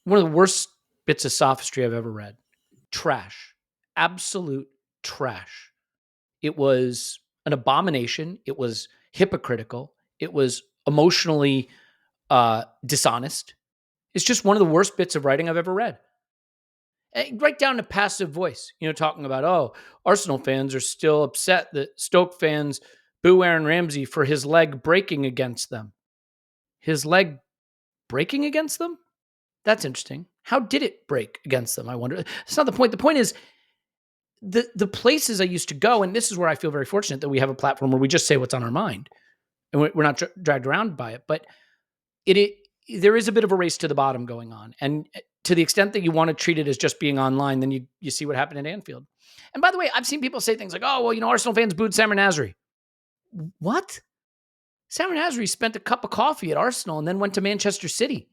One of the worst bits of sophistry I've ever read. Trash. Absolute trash. It was an abomination. It was hypocritical. It was emotionally dishonest. It's just one of the worst bits of writing I've ever read. Right down to passive voice, talking about, Arsenal fans are still upset that Stoke fans boo Aaron Ramsey for his leg breaking against them. His leg breaking against them? That's interesting. How did it break against them? I wonder. That's not the point. The point is the places I used to go, and this is where I feel very fortunate that we have a platform where we just say what's on our mind, and we're not dragged around by it. But there is a bit of a race to the bottom going on. And to the extent that you want to treat it as just being online, then you see what happened at Anfield. And by the way, I've seen people say things like, Arsenal fans booed Samir Nasri. What? Samir Nasri spent a cup of coffee at Arsenal and then went to Manchester City.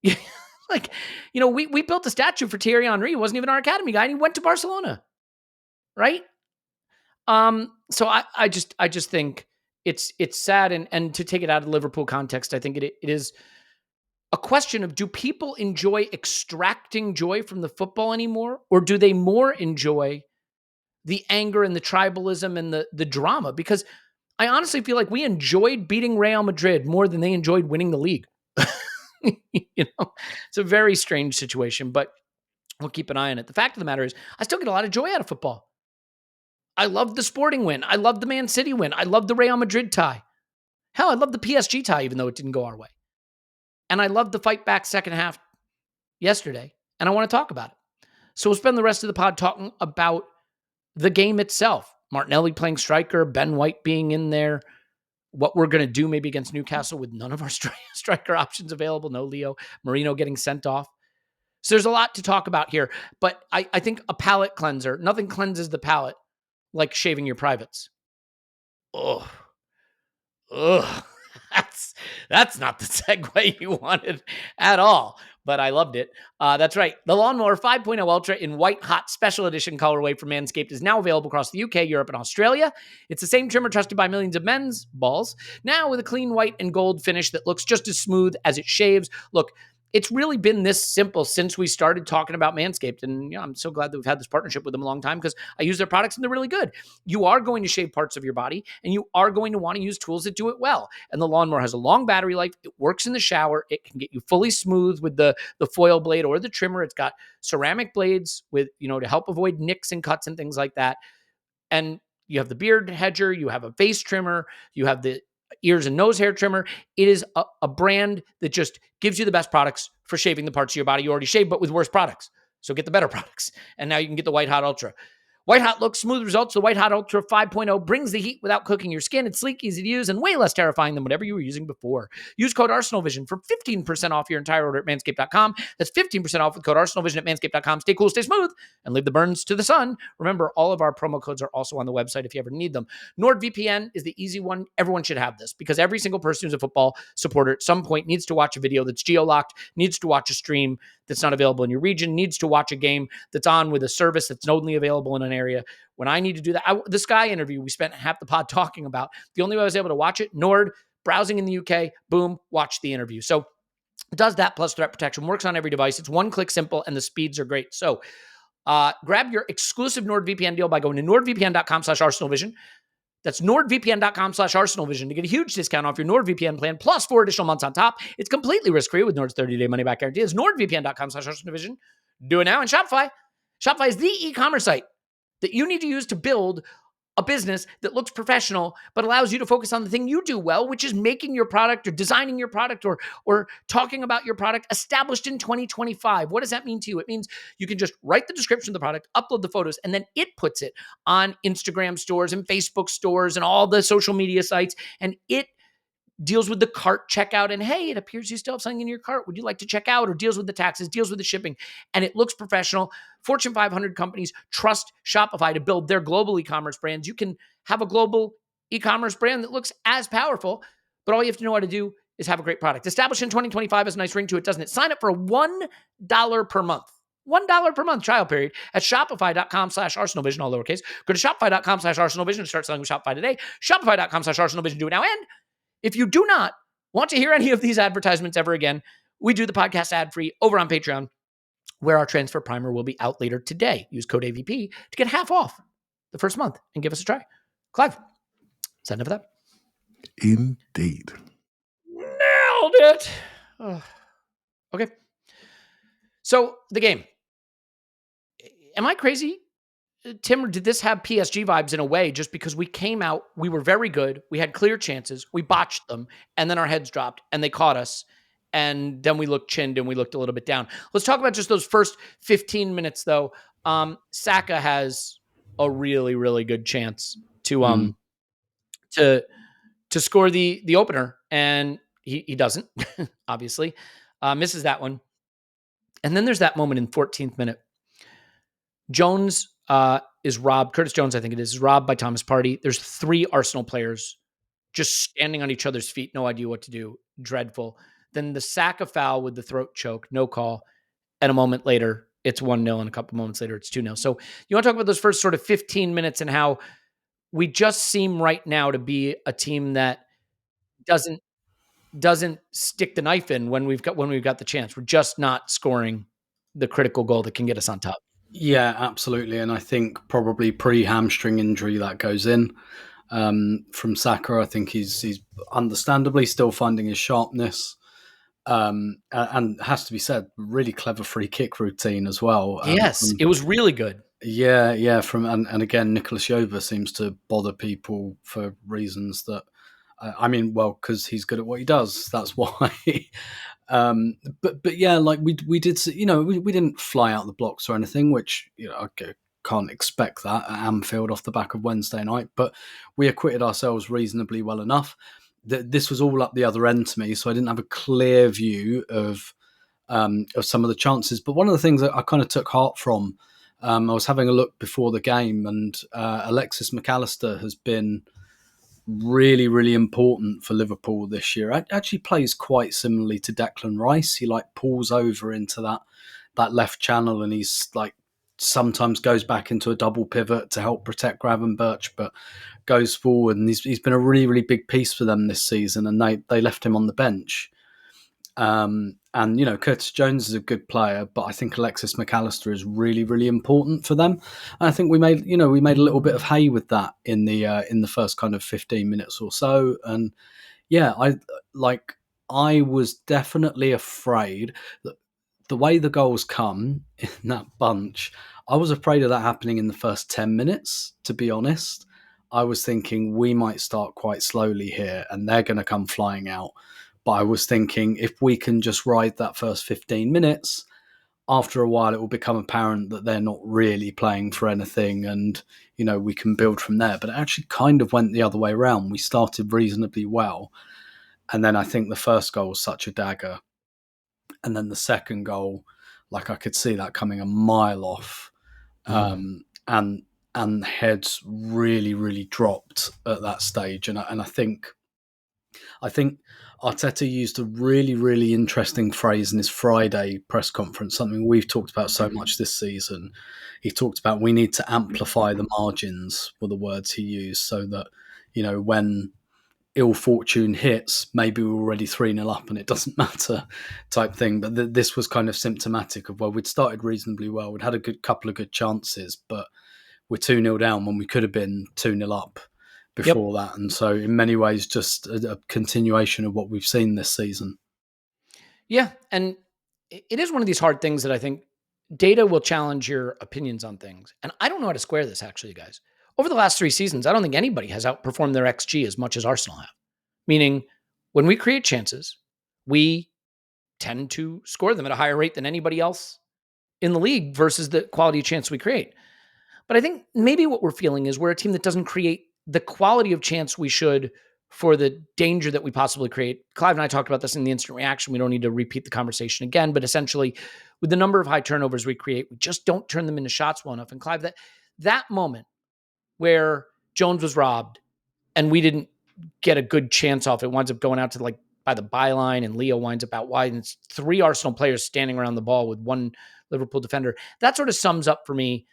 We built a statue for Thierry Henry. He wasn't even our academy guy, and he went to Barcelona. Right? So I just think it's sad. And to take it out of the Liverpool context, I think it is a question of, do people enjoy extracting joy from the football anymore? Or do they more enjoy the anger and the tribalism and the drama? Because I honestly feel like we enjoyed beating Real Madrid more than they enjoyed winning the league. It's a very strange situation, but we'll keep an eye on it. The fact of the matter is, I still get a lot of joy out of football. I love the Sporting win. I love the Man City win. I love the Real Madrid tie. Hell, I love the PSG tie, even though it didn't go our way. And I love the fight back second half yesterday, and I want to talk about it. So we'll spend the rest of the pod talking about the game itself. Martinelli playing striker, Ben White being in there, what we're going to do maybe against Newcastle with none of our striker options available. No Leo, Merino getting sent off. So there's a lot to talk about here, but I think a palate cleanser, nothing cleanses the palate like shaving your privates. Ugh. That's not the segue you wanted at all, but I loved it. That's right. The Lawnmower 5.0 Ultra in white hot special edition colorway from Manscaped is now available across the UK, Europe, and Australia. It's the same trimmer trusted by millions of men's balls, now with a clean white and gold finish that looks just as smooth as it shaves. Look, it's really been this simple since we started talking about Manscaped. And I'm so glad that we've had this partnership with them a long time because I use their products and they're really good. You are going to shave parts of your body and you are going to want to use tools that do it well. And the Lawnmower has a long battery life. It works in the shower. It can get you fully smooth with the foil blade or the trimmer. It's got ceramic blades with, to help avoid nicks and cuts and things like that. And you have the beard hedger, you have a face trimmer, you have the ears and nose hair trimmer. It is a brand that just gives you the best products for shaving the parts of your body you already shaved, but with worse products. So get the better products. And now you can get the White Hot Ultra. White Hot looks, smooth results. The White Hot Ultra 5.0 brings the heat without cooking your skin. It's sleek, easy to use, and way less terrifying than whatever you were using before. Use code ArsenalVision for 15% off your entire order at manscaped.com. That's 15% off with code ArsenalVision at manscaped.com. Stay cool, stay smooth, and leave the burns to the sun. Remember, all of our promo codes are also on the website if you ever need them. NordVPN is the easy one. Everyone should have this because every single person who's a football supporter at some point needs to watch a video that's geo-locked, needs to watch a stream that's not available in your region, needs to watch a game that's on with a service that's only available in an area. When I need to do that, the Sky interview, we spent half the pod talking about. The only way I was able to watch it, Nord, browsing in the UK, boom, watch the interview. So it does that plus threat protection, works on every device. It's one click simple and the speeds are great. So grab your exclusive NordVPN deal by going to nordvpn.com/ArsenalVision. That's nordvpn.com/ArsenalVision to get a huge discount off your NordVPN plan plus 4 additional months on top. It's completely risk-free with Nord's 30-day money-back guarantee. It's nordvpn.com/ArsenalVision. Do it now. And Shopify. Shopify is the e-commerce site that you need to use to build a business that looks professional, but allows you to focus on the thing you do well, which is making your product or designing your product or talking about your product established in 2025. What does that mean to you? It means you can just write the description of the product, upload the photos, and then it puts it on Instagram stores and Facebook stores and all the social media sites. And it deals with the cart checkout and, hey, it appears you still have something in your cart. Would you like to check out? Or deals with the taxes, deals with the shipping. And it looks professional. Fortune 500 companies trust Shopify to build their global e-commerce brands. You can have a global e-commerce brand that looks as powerful, but all you have to know how to do is have a great product. Established in 2025 has a nice ring to it, doesn't it? Sign up for $1 per month. $1 per month trial period at shopify.com/ArsenalVision, all lowercase. Go to shopify.com/ArsenalVision and start selling with Shopify today. Shopify.com/ArsenalVision. Do it now. And if you do not want to hear any of these advertisements ever again, we do the podcast ad-free over on Patreon, where our transfer primer will be out later today. Use code AVP to get half off the first month and give us a try. Clive, is that enough of that? Indeed. Nailed it. Oh. Okay. So the game. Am I crazy? Tim, did this have PSG vibes in a way just because we came out, we were very good, we had clear chances, we botched them, and then our heads dropped, and they caught us, and then we looked chinned, and we looked a little bit down. Let's talk about just those first 15 minutes, though. Saka has a really, really good chance to score the opener, and he doesn't, obviously. Misses that one. And then there's that moment in 14th minute. Jones is robbed. Curtis Jones, I think it is robbed by Thomas Partey. There's 3 Arsenal players just standing on each other's feet. No idea what to do. Dreadful. Then the Saka foul with the throat choke. No call. And a moment later, it's 1-0. And a couple moments later, it's 2-0. So you want to talk about those first sort of 15 minutes and how we just seem right now to be a team that doesn't stick the knife in when we've got the chance. We're just not scoring the critical goal that can get us on top. Yeah, absolutely. And I think probably pre-hamstring injury that goes in from Saka. I think he's understandably still finding his sharpness. And has to be said, really clever free kick routine as well. Yes, it was really good. Yeah. And again, Nicholas Jova seems to bother people for reasons that, because he's good at what he does. That's why. But yeah, like we did, we didn't fly out the blocks or anything, which I can't expect that at Anfield off the back of Wednesday night. But we acquitted ourselves reasonably well enough. This was all up the other end to me, so I didn't have a clear view of some of the chances. But one of the things that I kind of took heart from, I was having a look before the game, and Alexis McAllister has been really, really important for Liverpool this year. Actually plays quite similarly to Declan Rice. He pulls over into that left channel, and he's sometimes goes back into a double pivot to help protect Gravenberch, but goes forward, and he's been a really, really big piece for them this season, and they left him on the bench. And Curtis Jones is a good player, but I think Alexis McAllister is really, really important for them. And I think we made a little bit of hay with that in the first kind of 15 minutes or so. And yeah, I was definitely afraid that the way the goals come in that bunch, I was afraid of that happening in the first 10 minutes, to be honest. I was thinking we might start quite slowly here and they're going to come flying out. But I was thinking if we can just ride that first 15 minutes, after a while it will become apparent that they're not really playing for anything, and we can build from there. But it actually kind of went the other way around. We started reasonably well, and then I think the first goal was such a dagger, and then the second goal, I could see that coming a mile off, and heads really, really dropped at that stage, and I think Arteta used a really, really interesting phrase in his Friday press conference, something we've talked about so much this season. He talked about we need to amplify the margins, were the words he used, so that, when ill fortune hits, maybe we're already 3-0 up and it doesn't matter type thing. But this was kind of symptomatic of, we'd started reasonably well. We'd had a couple of good chances, but we're 2-0 down when we could have been 2-0 up before that. And so in many ways, just a continuation of what we've seen this season. Yeah. And it is one of these hard things that I think data will challenge your opinions on things. And I don't know how to square this, actually, guys. Over the last 3 seasons, I don't think anybody has outperformed their XG as much as Arsenal have. Meaning, when we create chances, we tend to score them at a higher rate than anybody else in the league versus the quality of chance we create. But I think maybe what we're feeling is we're a team that doesn't create the quality of chance we should for the danger that we possibly create. Clive and I talked about this in the instant reaction. We don't need to repeat the conversation again, but essentially with the number of high turnovers we create, we just don't turn them into shots well enough. And Clive, that moment where Jones was robbed and we didn't get a good chance off, it winds up going out to by the byline, and Leo winds up out wide, and it's 3 Arsenal players standing around the ball with 1 Liverpool defender. That sort of sums up for me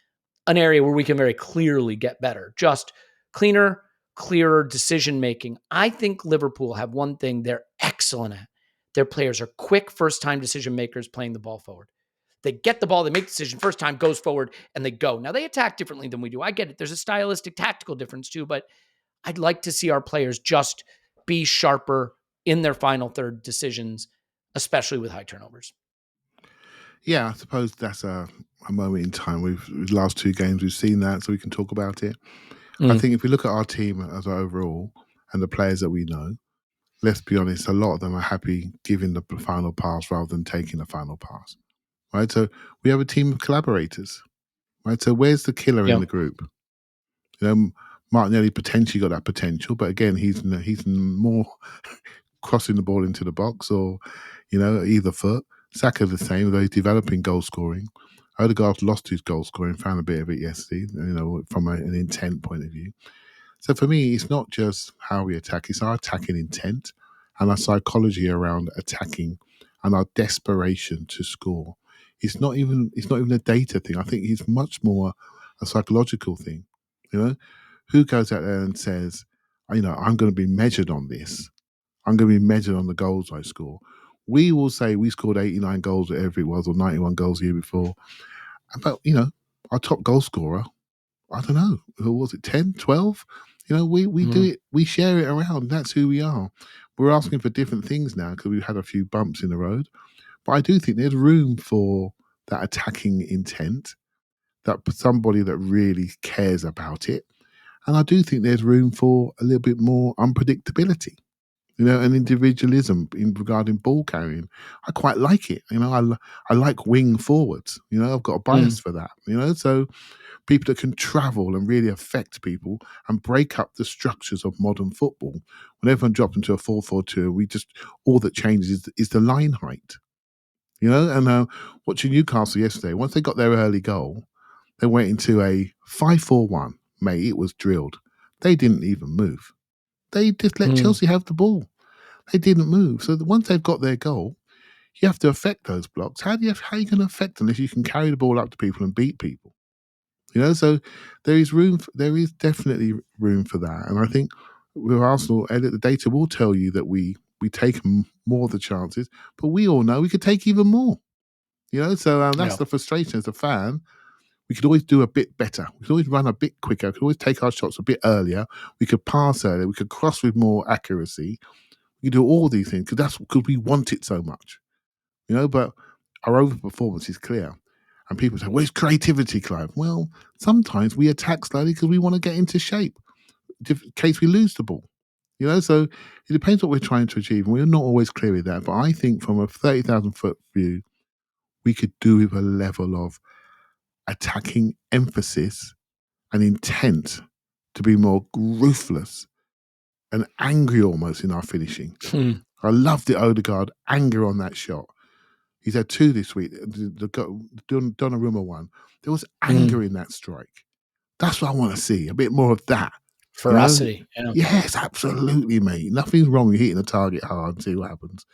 an area where we can very clearly get better. Just cleaner, clearer decision-making. I think Liverpool have one thing they're excellent at. Their players are quick first-time decision makers playing the ball forward. They get the ball, they make the decision first time, goes forward, and they go. Now, they attack differently than we do. I get it. There's a stylistic, tactical difference too, but I'd like to see our players just be sharper in their final third decisions, especially with high turnovers. Yeah, I suppose that's a moment in time. The last 2 games we've seen that, so we can talk about it. I think if we look at our team as overall and the players that we know, let's be honest, a lot of them are happy giving the final pass rather than taking the final pass. Right? So we have a team of collaborators. Right? So where's the killer in the group? Martinelli potentially got that potential, but again, he's more crossing the ball into the box or, either foot. Saka the same, though he's developing goal scoring. Odegaard lost his goal scoring, found a bit of it yesterday, from an intent point of view. So for me, it's not just how we attack, it's our attacking intent and our psychology around attacking and our desperation to score. It's not even a data thing. I think it's much more a psychological thing. Who goes out there and says, I'm going to be measured on this. I'm going to be measured on the goals I score. We will say we scored 89 goals, whatever it was, or 91 goals the year before. But, our top goal scorer, I don't know, who was it, 10, 12? We do it, we share it around. That's who we are. we're asking for different things now because we've had a few bumps in the road. But I do think there's room for that attacking intent, that somebody that really cares about it. And I do think there's room for a little bit more unpredictability, and individualism in regarding ball carrying. I quite like it. I like wing forwards. I've got a bias for that. So people that can travel and really affect people and break up the structures of modern football. When everyone dropped into a 4-4-2, all that changes is the line height. And watching Newcastle yesterday, once they got their early goal, they went into a 5-4-1. Mate, it was drilled. They didn't even move. They just let Chelsea have the ball. They didn't move. So once they've got their goal, you have to affect those blocks. How are you going to affect them if you can carry the ball up to people and beat people? So there is definitely room for that. And I think with Arsenal, Elliot, the data will tell you that we take more of the chances, but we all know we could take even more. So that's the frustration as a fan. We could always do a bit better. We could always run a bit quicker. We could always take our shots a bit earlier. We could pass earlier. We could cross with more accuracy. We could do all these things because we want it so much. But our overperformance is clear. And people say, where's creativity, Clive? Well, sometimes we attack slowly because we want to get into shape in case we lose the ball. So it depends what we're trying to achieve. And we're not always clear with that. But I think from a 30,000 foot view, we could do with a level of attacking emphasis and intent to be more ruthless and angry almost in our finishing. I loved the Odegaard anger on that shot. He's had 2 this week. The Donnarumma one. There was anger in that strike. That's what I want to see. A bit more of that. Ferocity. Yes, absolutely, mate. Nothing's wrong with hitting a target hard and see what happens.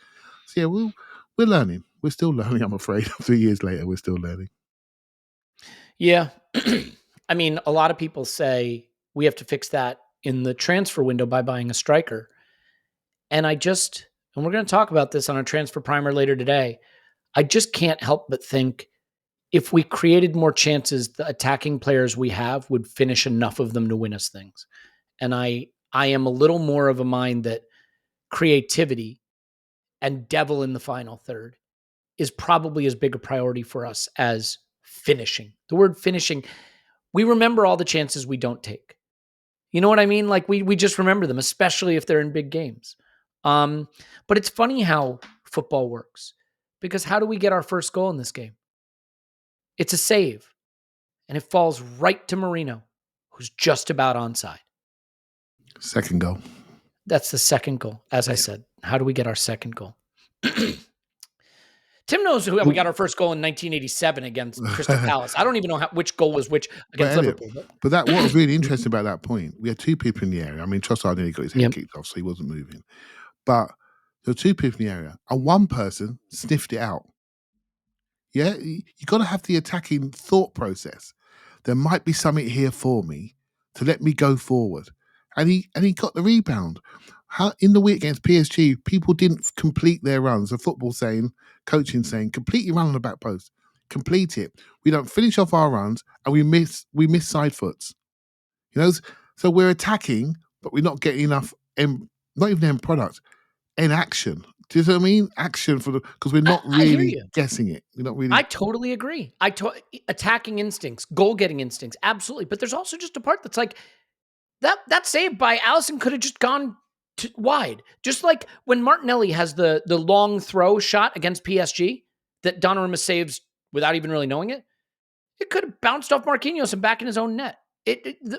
So yeah, we're learning. We're still learning, I'm afraid. 3 years later, we're still learning. Yeah. I mean, a lot of people say we have to fix that in the transfer window by buying a striker. And we're going to talk about this on our transfer primer later today. I just can't help but think if we created more chances, the attacking players we have would finish enough of them to win us things. And I am a little more of a mind that creativity and devil in the final third is probably as big a priority for us as finishing. The word finishing, we remember all the chances we don't take. You know what I mean? Like we just remember them, especially if they're in big games. But it's funny how football works, because how do we get our first goal in this game? It's a save, and it falls right to Merino, who's just about onside. Second goal. That's the second goal. As I said, how do we get our second goal? Tim knows who we got our first goal in 1987 against Crystal Palace. I don't even know which goal was which against Liverpool. But what was really interesting about that point, we had 2 people in the area. I mean, Trossard nearly got his head kicked off, so he wasn't moving. But there were 2 people in the area, and one person sniffed it out. Yeah, you got to have the attacking thought process. There might be something here for me to let me go forward, and he got the rebound. How in the week against PSG, people didn't complete their runs. The coaching saying, complete your run on the back post, complete it. We don't finish off our runs, and we miss side foots. So we're attacking, but we're not getting enough. Not even end product, in action. Do you know what I mean? Action because we're not really guessing it. We're not really. I totally agree. Attacking instincts, goal-getting instincts, absolutely. But there's also just a part that's like that save by Alisson could have just gone wide. Just like when Martinelli has the long throw shot against PSG that Donnarumma saves without even really knowing it. It could have bounced off Marquinhos and back in his own net.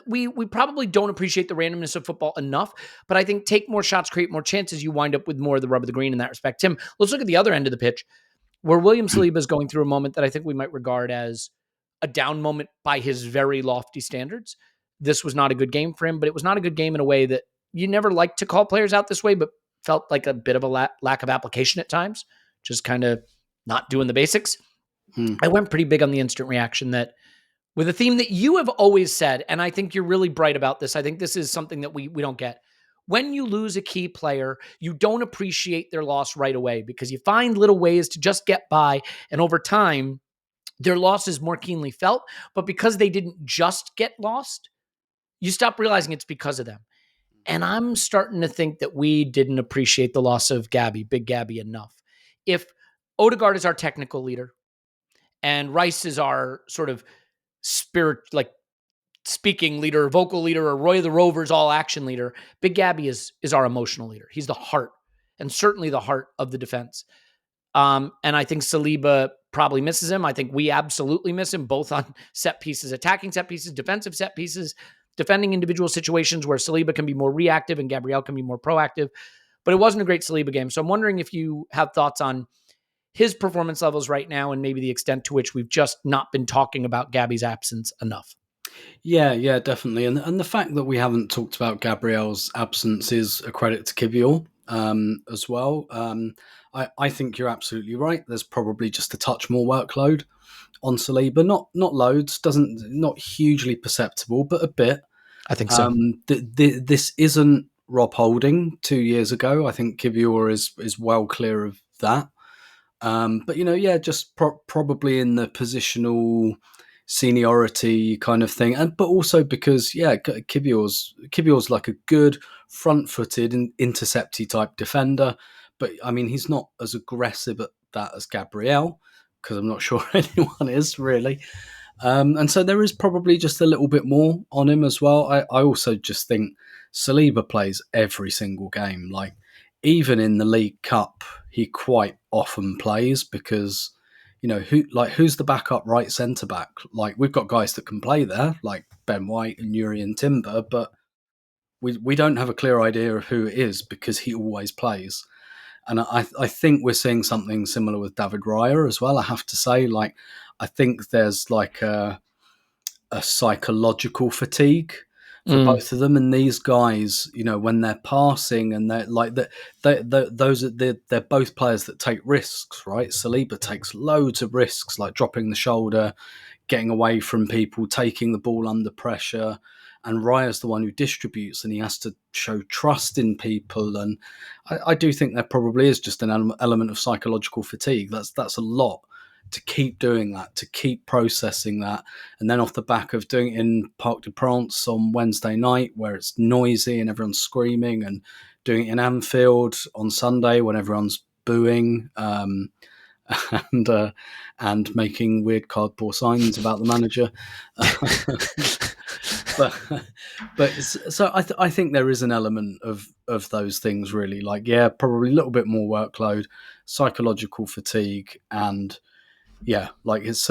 We probably don't appreciate the randomness of football enough, but I think take more shots, create more chances, you wind up with more of the rub of the green in that respect. Tim, let's look at the other end of the pitch, where William Saliba is going through a moment that I think we might regard as a down moment by his very lofty standards. This was not a good game for him, but it was not a good game in a way that you never like to call players out this way, but felt like a bit of a lack of application at times, just kind of not doing the basics. I went pretty big on the instant reaction that with a theme that you have always said, and I think you're really bright about this. I think this is something that we don't get. When you lose a key player, you don't appreciate their loss right away because you find little ways to just get by. And over time, their loss is more keenly felt. But because they didn't just get lost, you stop realizing it's because of them. And I'm starting to think that we didn't appreciate the loss of Big Gabby enough. If Odegaard is our technical leader and Rice is our sort of spirit, like speaking leader, vocal leader, or Roy the Rover's all action leader, Big Gabby is our emotional leader. He's the heart, and certainly the heart of the defense. And I think Saliba probably misses him. I think we absolutely miss him, both on set pieces, attacking set pieces, defensive set pieces, defending individual situations where Saliba can be more reactive and Gabriel can be more proactive. But it wasn't a great Saliba game. So I'm wondering if you have thoughts on his performance levels right now and maybe the extent to which we've just not been talking about Gabby's absence enough. Yeah, definitely. And the fact that we haven't talked about Gabriel's absence is a credit to Kivior as well. I think you're absolutely right. There's probably just a touch more workload on Saliba. Not loads, not hugely perceptible, but a bit. I think so. This isn't Rob Holding 2 years ago. I think Kivior is well clear of that. But just probably in the positional seniority kind of thing, but also because Kivior's like a good front-footed and intercepty type defender, but I mean he's not as aggressive at that as Gabriel, because I'm not sure anyone is really, and so there is probably just a little bit more on him as well. I also just think Saliba plays every single game, like even in the League Cup he quite often plays, because who's the backup right centre back? Like we've got guys that can play there, like Ben White and Urian Timber, but we don't have a clear idea of who it is because he always plays. And I think we're seeing something similar with David Raya as well. I have to say, like I think there's like a psychological fatigue for both of them, and these guys, when they're passing and they're like they're both players that take risks, right? Saliba takes loads of risks, like dropping the shoulder, getting away from people, taking the ball under pressure, and Raya's the one who distributes, and he has to show trust in people. And I do think there probably is just an element of psychological fatigue. That's a lot to keep doing that, to keep processing that. And then off the back of doing it in Parc des Princes on Wednesday night, where it's noisy and everyone's screaming, and doing it in Anfield on Sunday when everyone's booing and making weird cardboard signs about the manager. but so I think there is an element of those things really, like, yeah, probably a little bit more workload, psychological fatigue, and like it's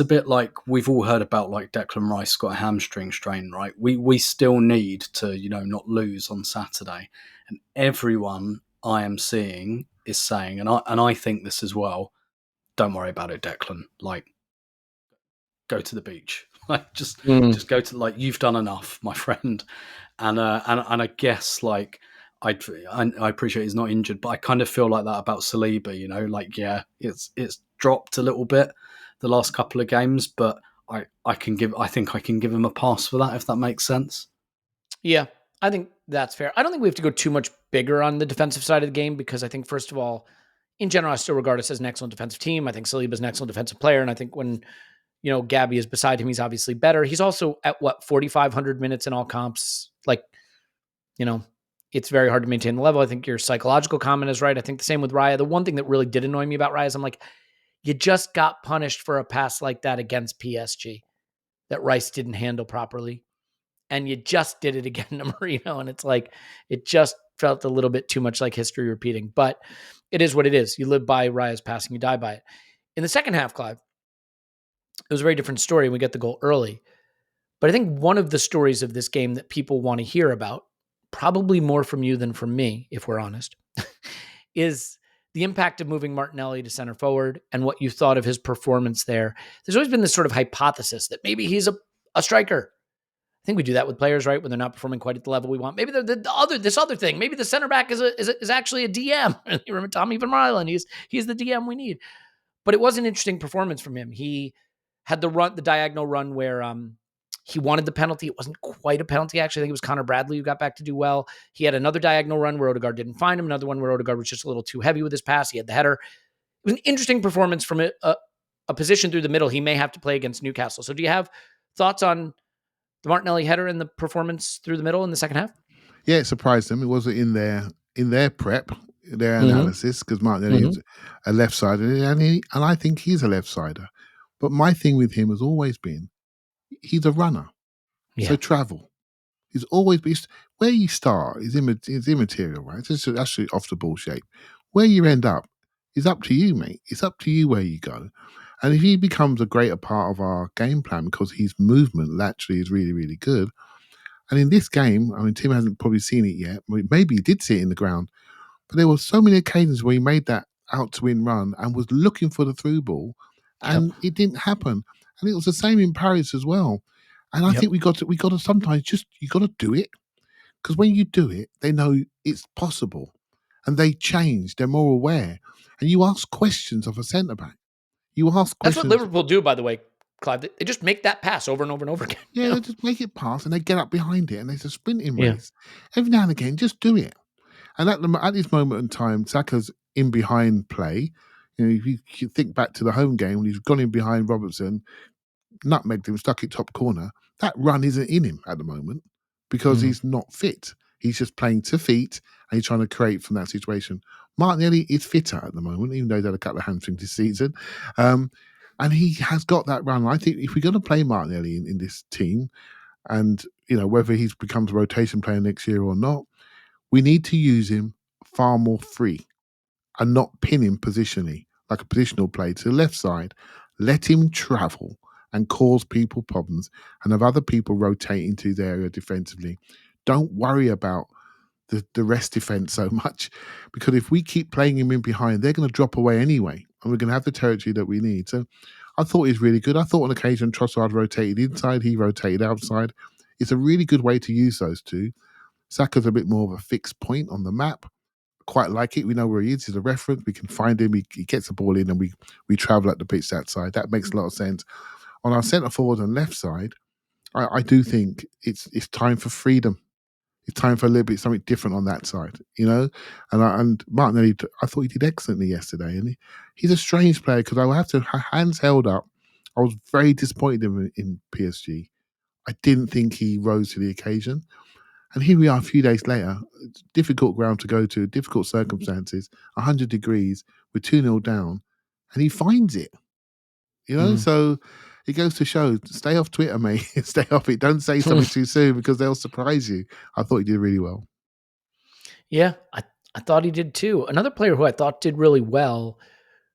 a bit like we've all heard about, like Declan Rice got a hamstring strain, right? We still need to not lose on Saturday, and everyone I am seeing is saying, and I think this as well, don't worry about it, Declan. Like, go to the beach. Like, just go to, like, you've done enough, my friend. And I guess, like, I appreciate he's not injured, but I kind of feel like that about Saliba. Like, yeah, it's dropped a little bit the last couple of games, but I think I can give him a pass for that, if that makes sense. Yeah, I think that's fair. I don't think we have to go too much bigger on the defensive side of the game, because I think, first of all, in general, I still regard us as an excellent defensive team. I think Saliba's an excellent defensive player, and I think when Gabby is beside him, he's obviously better. He's also at 4,500 minutes in all comps. Like, it's very hard to maintain the level. I think your psychological comment is right. I think the same with Raya. The one thing that really did annoy me about Raya is I'm like, you just got punished for a pass like that against PSG that Rice didn't handle properly. And you just did it again to Merino. And it's like, it just felt a little bit too much like history repeating. But it is what it is. You live by Raya's passing, you die by it. In the second half, Clive, it was a very different story. We get the goal early. But I think one of the stories of this game that people want to hear about, probably more from you than from me, if we're honest, is the impact of moving Martinelli to center forward and what you thought of his performance there. There's always been this sort of hypothesis that maybe he's a striker. I think we do that with players, right? When they're not performing quite at the level we want. Maybe this other thing. Maybe the center back is actually a DM. You remember Tommy Van Rylen? He's the DM we need. But it was an interesting performance from him. He had the diagonal run where he wanted the penalty. It wasn't quite a penalty, actually. I think it was Connor Bradley who got back to do well. He had another diagonal run where Odegaard didn't find him, another one where Odegaard was just a little too heavy with his pass. He had the header. It was an interesting performance from a position through the middle he may have to play against Newcastle. So do you have thoughts on the Martinelli header and the performance through the middle in the second half? Yeah, it surprised them. It wasn't in their prep, their Mhm. analysis, because Martinelli is a left sider, and I think he's a left sider. But my thing with him has always been he's a runner, so Yeah. travel. He's always been where you start is immaterial, right? It's just actually off the ball shape. Where you end up is up to you, mate. It's up to you where you go. And if he becomes a greater part of our game plan because his movement laterally is really, really good. And in this game, I mean, Tim hasn't probably seen it yet. Maybe he did see it in the ground, but there were so many occasions where he made that out to win run and was looking for the through ball, and it didn't happen. And it was the same in Paris as well. And I think we got to sometimes just you got to do it, because when you do it, they know it's possible, and they change. They're more aware, and you ask questions of a centre back. You ask That's what questions. Liverpool do, by the way, Clive. They just make that pass over and over and over again. Yeah, they just make it pass, and they get up behind it, and there's a sprinting Yeah. race. Every now and again, just do it. And at this moment in time, Saka's in behind play. You know, if you think back to the home game when he's gone in behind Robertson, nutmegged him, stuck it top corner. That run isn't in him at the moment because he's not fit. He's just playing to feet and he's trying to create from that situation. Martinelli is fitter at the moment, even though he's had a couple of hamstrings this season. And he has got that run. I think if we're going to play Martinelli in this team, and whether he becomes a rotation player next year or not, we need to use him far more free and not pin him positionally, like a positional play to the left side. Let him travel and cause people problems and have other people rotate into his area defensively. Don't worry about the rest defense so much, because if we keep playing him in behind, they're going to drop away anyway, and we're going to have the territory that we need. So I thought he was really good. I thought on occasion Trossard rotated inside, he rotated outside. It's a really good way to use those two. Saka's a bit more of a fixed point on the map. Quite like it. We know where he is. He's a reference. We can find him. He gets the ball in, and we travel up the pitch that side. That makes a lot of sense. On our centre forward and left side, I do think it's time for freedom. It's time for a little bit something different on that side, And Martinelli, I thought he did excellently yesterday, and he's a strange player because I will have to hands held up. I was very disappointed in PSG. I didn't think he rose to the occasion. And here we are a few days later, difficult ground to go to, difficult circumstances, 100 degrees, we're 2-0 down, and he finds it, So it goes to show, stay off Twitter, mate. Stay off it. Don't say something too soon because they'll surprise you. I thought he did really well. Yeah, I thought he did too. Another player who I thought did really well,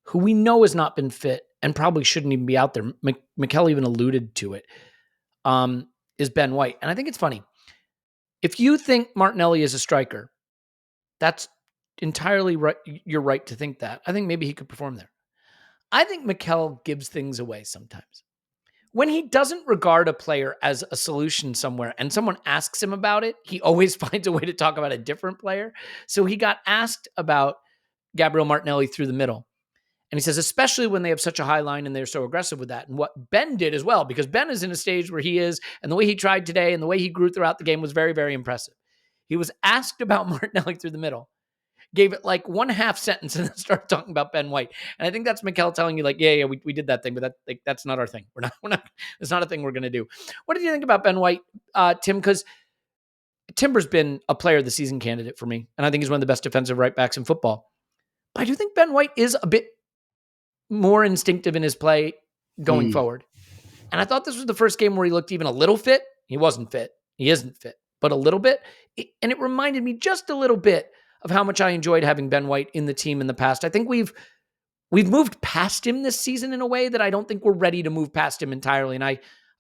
who we know has not been fit and probably shouldn't even be out there, Mikel even alluded to it, is Ben White. And I think it's funny. If you think Martinelli is a striker, that's entirely right. You're right to think that. I think maybe he could perform there. I think Mikel gives things away sometimes. When he doesn't regard a player as a solution somewhere and someone asks him about it, he always finds a way to talk about a different player. So he got asked about Gabriel Martinelli through the middle. And he says, especially when they have such a high line and they're so aggressive with that. And what Ben did as well, because Ben is in a stage where he is, and the way he tried today and the way he grew throughout the game was very, very impressive. He was asked about Martinelli through the middle, gave it like one half sentence, and then started talking about Ben White. And I think that's Mikel telling you, like, yeah, we did that thing, but that's not our thing. We're not. It's not a thing we're going to do. What did you think about Ben White, Tim? Because Timber's been a player of the season candidate for me, and I think he's one of the best defensive right backs in football. But I do think Ben White is a bit more instinctive in his play going forward. And I thought this was the first game where he looked even a little fit. He wasn't fit. He isn't fit, but a little bit. And it reminded me just a little bit of how much I enjoyed having Ben White in the team in the past. I think we've moved past him this season in a way that I don't think we're ready to move past him entirely. And I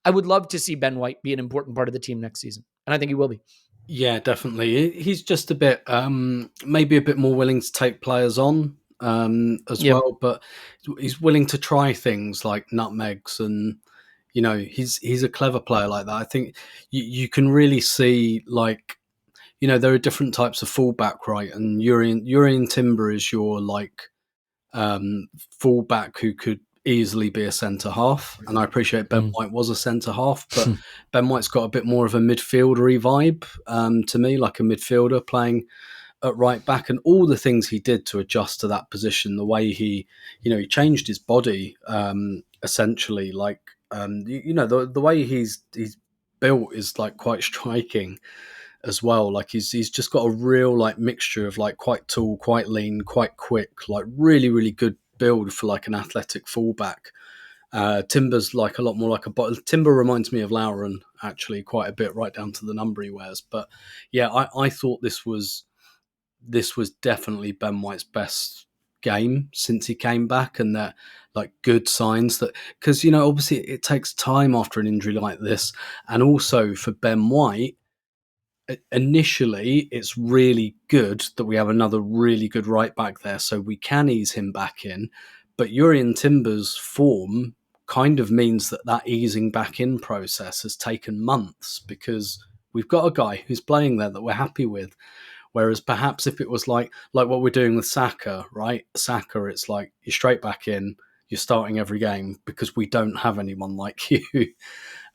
would love to see Ben White be an important part of the team next season. And I think he will be. Yeah, definitely. He's just a bit, maybe a bit more willing to take players on as well, but he's willing to try things like nutmegs, and he's a clever player like that. I think you can really see, like, there are different types of fullback, right? And Urian Timber is your fullback who could easily be a centre half, and I appreciate Ben White was a centre half, but Ben White's got a bit more of a midfieldery vibe to me, like a midfielder playing at right back, and all the things he did to adjust to that position, the way he changed his body essentially, the way he's built is like quite striking. as well. Like he's just got a real like mixture of like quite tall, quite lean, quite quick, like really, really good build for like an athletic fullback. Timber's like a lot more like Timber reminds me of Lauren actually quite a bit, right down to the number he wears. But yeah, I thought this was definitely Ben White's best game since he came back, and that like good signs that, because obviously it takes time after an injury like this, and also for Ben White initially it's really good that we have another really good right back there so we can ease him back in. But Jurrien Timber's form kind of means that easing back in process has taken months, because we've got a guy who's playing there that we're happy with. Whereas perhaps if it was like what we're doing with Saka, right? Saka, it's like you're straight back in, you're starting every game because we don't have anyone like you,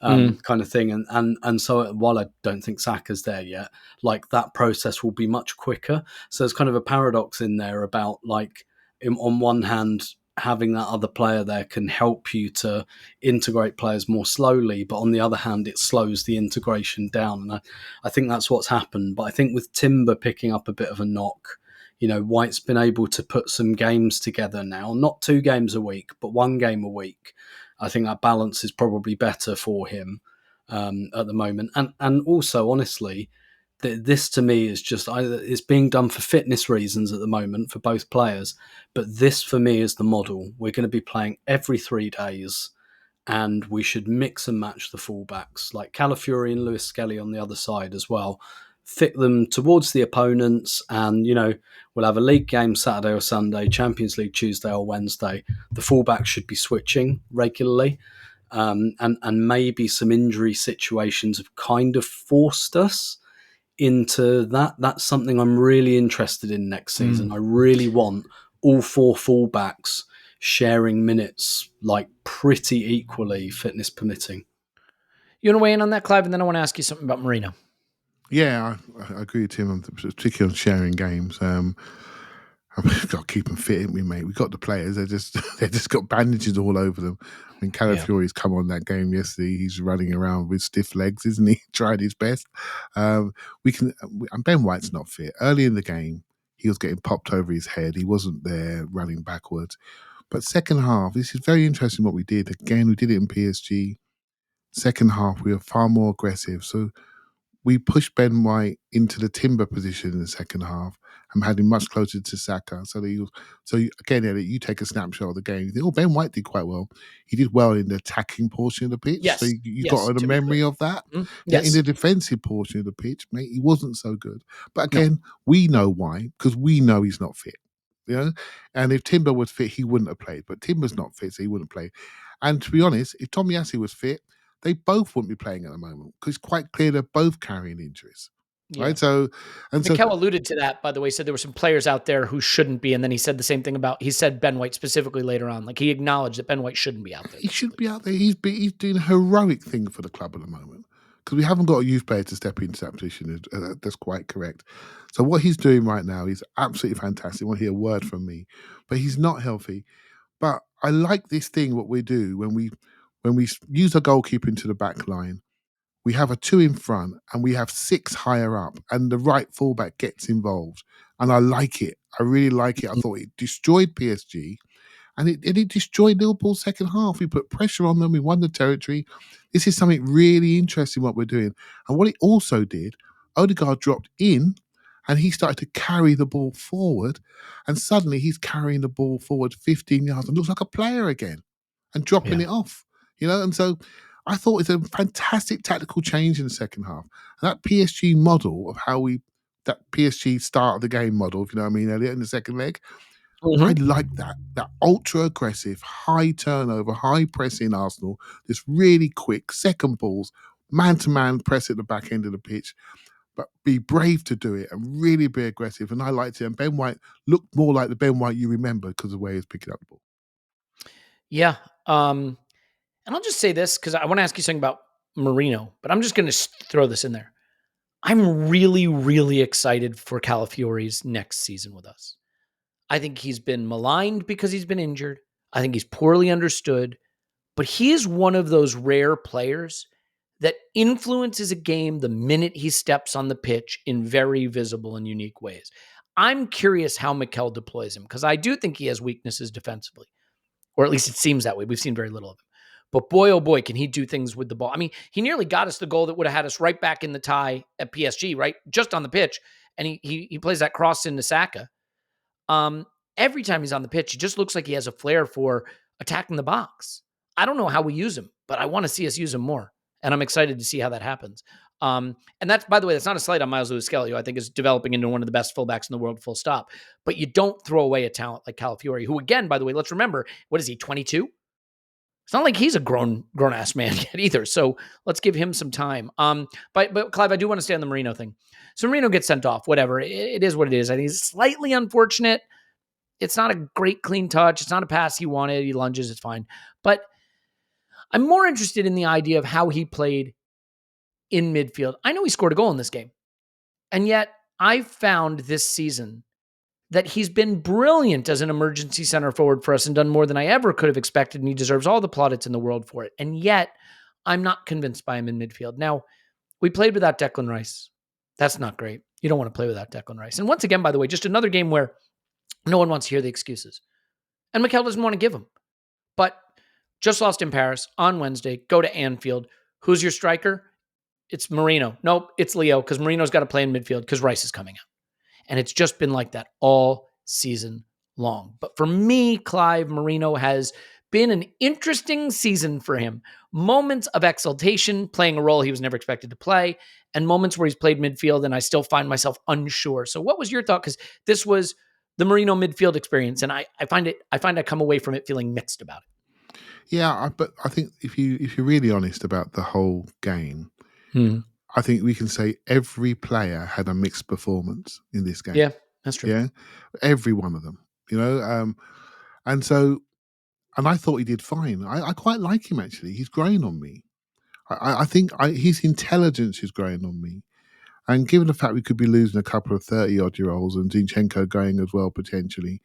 kind of thing. And so while I don't think Saka's there yet, like that process will be much quicker. So there's kind of a paradox in there about like, on one hand, having that other player there can help you to integrate players more slowly, but on the other hand, it slows the integration down. And I think that's what's happened. But I think with Timber picking up a bit of a knock, White's been able to put some games together now, not 2 games a week, but 1 game a week. I think that balance is probably better for him at the moment. And also, honestly, this to me is just it's being done for fitness reasons at the moment for both players, but this for me is the model. We're going to be playing every 3 days, and we should mix and match the fullbacks, like Calafiori and Lewis Skelly on the other side as well. Fit them towards the opponents, and we'll have a league game Saturday or Sunday, Champions League Tuesday or Wednesday. The fullbacks should be switching regularly, and maybe some injury situations have kind of forced us into that. That's something I'm really interested in next season. I really want all 4 fullbacks sharing minutes like pretty equally, fitness permitting. You want to weigh in on that, Clive? And then I want to ask you something about Merino. Yeah, I agree with Tim, particularly on sharing games. We've got to keep them fit, haven't we, mate? We've got the players. They just got bandages all over them. I mean, Calafiori's come on that game yesterday. He's running around with stiff legs, isn't he? Tried his best. And Ben White's not fit. Early in the game, he was getting popped over his head. He wasn't there running backwards. But second half, this is very interesting what we did. Again, we did it in PSG. Second half, we were far more aggressive. So we pushed Ben White into the Timber position in the second half and had him much closer to Saka. Again, Elliot, you take a snapshot of the game. You think, Ben White did quite well. He did well in the attacking portion of the pitch. Yes. So you got a memory of that. Mm-hmm. Yeah, Yes. in the defensive portion of the pitch, mate, he wasn't so good. But again, we know why, because we know he's not fit. And if Timber was fit, he wouldn't have played. But Timber's not fit, so he wouldn't play. And to be honest, if Tomiyasu was fit, they both wouldn't be playing at the moment, because it's quite clear they're both carrying injuries. Yeah. Right. So Mikel alluded to that, by the way, said there were some players out there who shouldn't be. And then he said the same thing he said Ben White specifically later on. Like, he acknowledged that Ben White shouldn't be out there. He shouldn't be out there. He's doing a heroic thing for the club at the moment, because we haven't got a youth player to step into that position. That's quite correct. So what he's doing right now is absolutely fantastic. I want to hear a word from me, but he's not healthy. But I like this thing, what we do when we use a goalkeeper into the back line. We have a 2 in front and we have 6 higher up, and the right fullback gets involved. And I like it. I really like it. I thought it destroyed PSG, and it destroyed Liverpool's second half. We put pressure on them. We won the territory. This is something really interesting what we're doing. And what it also did, Odegaard dropped in and he started to carry the ball forward, and suddenly he's carrying the ball forward 15 yards and looks like a player again and dropping it off. And so I thought it's a fantastic tactical change in the second half. And that PSG model of that PSG start of the game model, if you know what I mean, Elliot, in the second leg, I like that ultra aggressive, high turnover, high pressing Arsenal, this really quick second balls, man-to-man press at the back end of the pitch, but be brave to do it and really be aggressive. And I liked it. And Ben White looked more like the Ben White you remember because of the way he was picking up the ball. Yeah. And I'll just say this, because I want to ask you something about Merino, but I'm just going to throw this in there. I'm really, really excited for Calafiori's next season with us. I think he's been maligned because he's been injured. I think he's poorly understood, but he is one of those rare players that influences a game the minute he steps on the pitch in very visible and unique ways. I'm curious how Mikel deploys him, because I do think he has weaknesses defensively, or at least it seems that way. We've seen very little of him. But boy, oh boy, can he do things with the ball. I mean, he nearly got us the goal that would have had us right back in the tie at PSG, right? Just on the pitch. And he plays that cross into Saka. Every time he's on the pitch, it just looks like he has a flair for attacking the box. I don't know how we use him, but I want to see us use him more. And I'm excited to see how that happens. And that's, by the way, that's not a slight on Miles Lewis-Skelly, who I think is developing into one of the best fullbacks in the world, full stop. But you don't throw away a talent like Calafiori, who, again, by the way, let's remember, what is he, 22? It's not like he's a grown-ass man yet either. So let's give him some time. But Clive, I do want to stay on the Merino thing. So Merino gets sent off, whatever. It is what it is. I think it's slightly unfortunate. It's not a great clean touch. It's not a pass he wanted. He lunges. It's fine. But I'm more interested in the idea of how he played in midfield. I know he scored a goal in this game. And yet I've found this season that he's been brilliant as an emergency center forward for us and done more than I ever could have expected, and he deserves all the plaudits in the world for it. And yet, I'm not convinced by him in midfield. Now, we played without Declan Rice. That's not great. You don't want to play without Declan Rice. And once again, by the way, just another game where no one wants to hear the excuses. And Mikel doesn't want to give them. But just lost in Paris on Wednesday, go to Anfield. Who's your striker? It's Merino. Nope, it's Leo, because Merino's got to play in midfield because Rice is coming out. And it's just been like that all season long. But for me, Clive, Merino has been an interesting season for him. Moments of exaltation, playing a role he was never expected to play, and moments where he's played midfield and I still find myself unsure. So what was your thought? Because this was the Merino midfield experience, and I find I come away from it feeling mixed about it. Yeah, but I think if you're really honest about the whole game, I think we can say every player had a mixed performance in this game. Yeah, that's true. Yeah, every one of them. And I thought he did fine. I quite like him, actually. He's growing on me. I think his intelligence is growing on me. And given the fact we could be losing a couple of 30-odd-year-olds and Zinchenko going as well, potentially,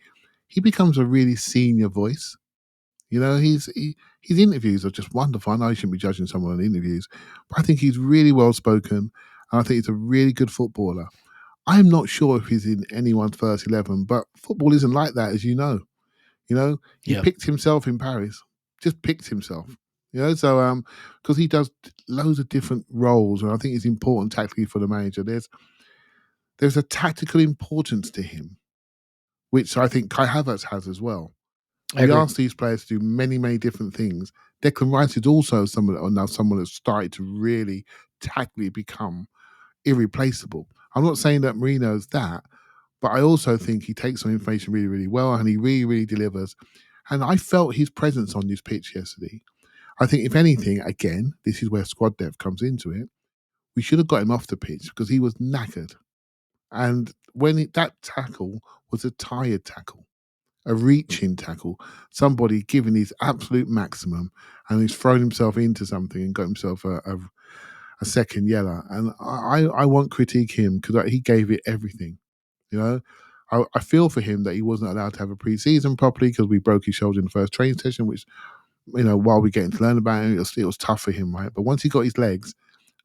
he becomes a really senior voice. His interviews are just wonderful. I know you shouldn't be judging someone on interviews, but I think he's really well spoken, and I think he's a really good footballer. I'm not sure if he's in anyone's first 11, but football isn't like that, as you know. He picked himself in Paris, just picked himself. So because he does loads of different roles, and I think it's important tactically for the manager. There's a tactical importance to him, which I think Kai Havertz has as well. We ask these players to do many, many different things. Declan Rice is also someone that's started to really tactically become irreplaceable. I'm not saying that Merino's that, but I also think he takes on information really, really well, and he really, really delivers. And I felt his presence on this pitch yesterday. I think, if anything, again, this is where squad depth comes into it. We should have got him off the pitch because he was knackered. And that tackle was a tired tackle. A reaching tackle, somebody giving his absolute maximum, and he's thrown himself into something and got himself a second yellow. And I won't critique him because he gave it everything. I feel for him that he wasn't allowed to have a pre-season properly because we broke his shoulder in the first training session, which, while we're getting to learn about him, it was tough for him, right? But once he got his legs,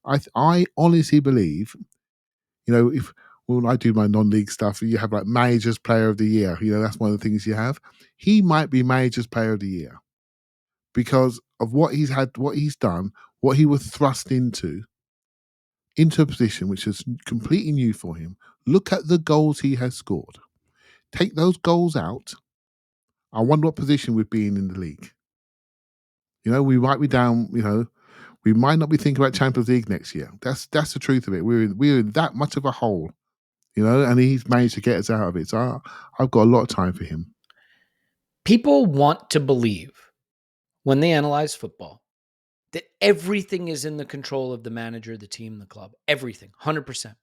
I honestly believe, when I do my non-league stuff, you have like Managers Player of the Year. That's one of the things you have. He might be Managers Player of the Year because of what he's done, what he was thrust into a position which is completely new for him. Look at the goals he has scored. Take those goals out. I wonder what position we'd be in the league. We might be down, we might not be thinking about Champions League next year. That's the truth of it. We're in that much of a hole. And he's managed to get us out of it. So I've got a lot of time for him. People want to believe, when they analyze football, that everything is in the control of the manager, the team, the club. Everything, 100%.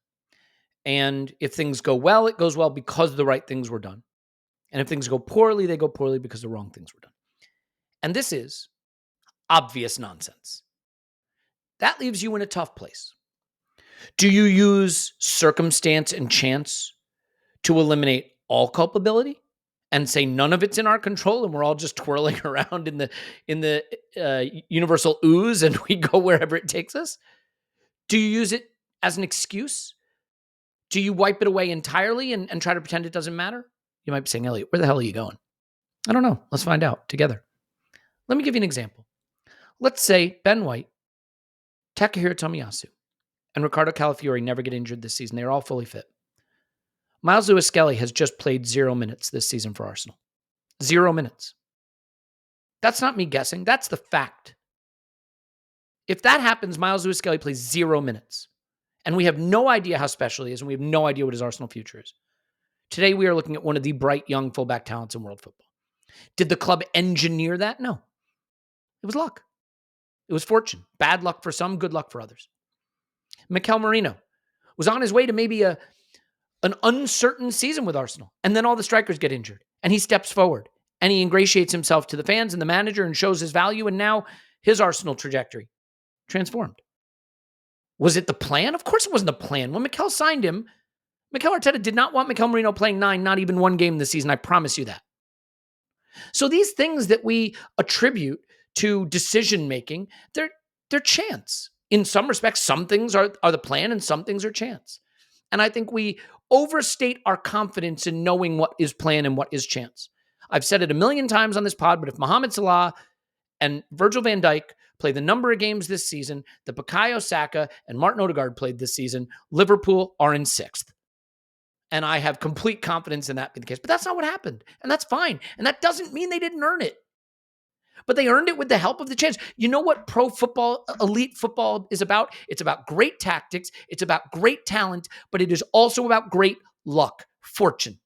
And if things go well, it goes well because the right things were done. And if things go poorly, they go poorly because the wrong things were done. And this is obvious nonsense. That leaves you in a tough place. Do you use circumstance and chance to eliminate all culpability and say none of it's in our control and we're all just twirling around in the universal ooze and we go wherever it takes us? Do you use it as an excuse? Do you wipe it away entirely and try to pretend it doesn't matter? You might be saying, Elliot, where the hell are you going? I don't know. Let's find out together. Let me give you an example. Let's say Ben White, Takahiro Tomiyasu, and Ricardo Calafiori never get injured this season. They're all fully fit. Miles Lewis-Skelly has just played 0 minutes this season for Arsenal. 0 minutes. That's not me guessing. That's the fact. If that happens, Miles Lewis-Skelly plays 0 minutes. And we have no idea how special he is, and we have no idea what his Arsenal future is. Today, we are looking at one of the bright young fullback talents in world football. Did the club engineer that? No. It was luck. It was fortune. Bad luck for some, good luck for others. Mikel Merino was on his way to maybe an uncertain season with Arsenal. And then all the strikers get injured. And he steps forward. And he ingratiates himself to the fans and the manager and shows his value. And now his Arsenal trajectory transformed. Was it the plan? Of course it wasn't the plan. When Mikel signed him, Mikel Arteta did not want Mikel Merino playing 9, not even one game this season. I promise you that. So these things that we attribute to decision-making, they're chance. In some respects, some things are the plan and some things are chance. And I think we overstate our confidence in knowing what is plan and what is chance. I've said it a million times on this pod, but if Mohamed Salah and Virgil van Dijk play the number of games this season that Bukayo Saka and Martin Odegaard played this season, Liverpool are in 6th. And I have complete confidence in that being the case. But that's not what happened. And that's fine. And that doesn't mean they didn't earn it. But they earned it with the help of the chance. You know what pro football, elite football is about? It's about great tactics. It's about great talent. But it is also about great luck, fortune.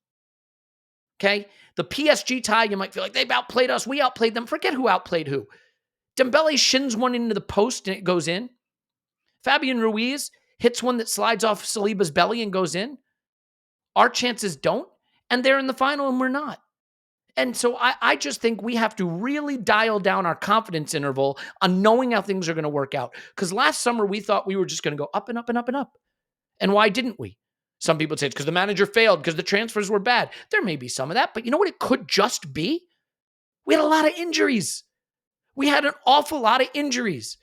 Okay? The PSG tie, you might feel like they've outplayed us. We outplayed them. Forget who outplayed who. Dembele shins one into the post and it goes in. Fabian Ruiz hits one that slides off Saliba's belly and goes in. Our chances don't, and they're in the final and we're not. And so I just think we have to really dial down our confidence interval on knowing how things are going to work out. Because last summer we thought we were just going to go up and up and up and up. And why didn't we? Some people say it's because the manager failed, because the transfers were bad. There may be some of that, but you know what it could just be? We had a lot of injuries. We had an awful lot of injuries.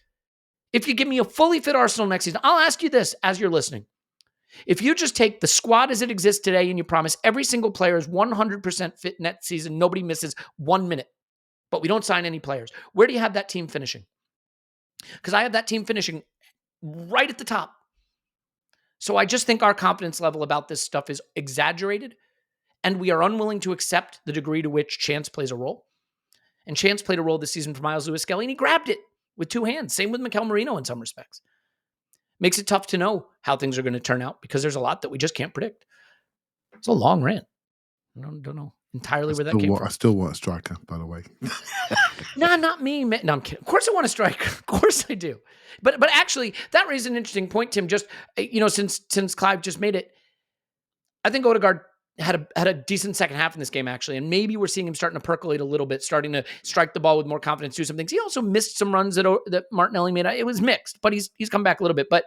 If you give me a fully fit Arsenal next season, I'll ask you this as you're listening. If you just take the squad as it exists today and you promise every single player is 100% fit next season, nobody misses 1 minute, but we don't sign any players, where do you have that team finishing? Because I have that team finishing right at the top. So I just think our confidence level about this stuff is exaggerated, and we are unwilling to accept the degree to which chance plays a role. And chance played a role this season for Miles Lewis-Skelly, and he grabbed it with 2 hands. Same with Mikel Merino in some respects. Makes it tough to know how things are going to turn out because there's a lot that we just can't predict. It's a long rant. I don't know entirely where that came from. I still want a striker, by the way. No, not me. Man. No, I'm kidding. Of course I want a striker. Of course I do. But actually, that raises an interesting point, Tim. Just, since Clive just made it, I think Odegaard had a decent second half in this game, actually. And maybe we're seeing him starting to percolate a little bit, starting to strike the ball with more confidence, do some things. He also missed some runs that Martinelli made. It was mixed, but he's come back a little bit. But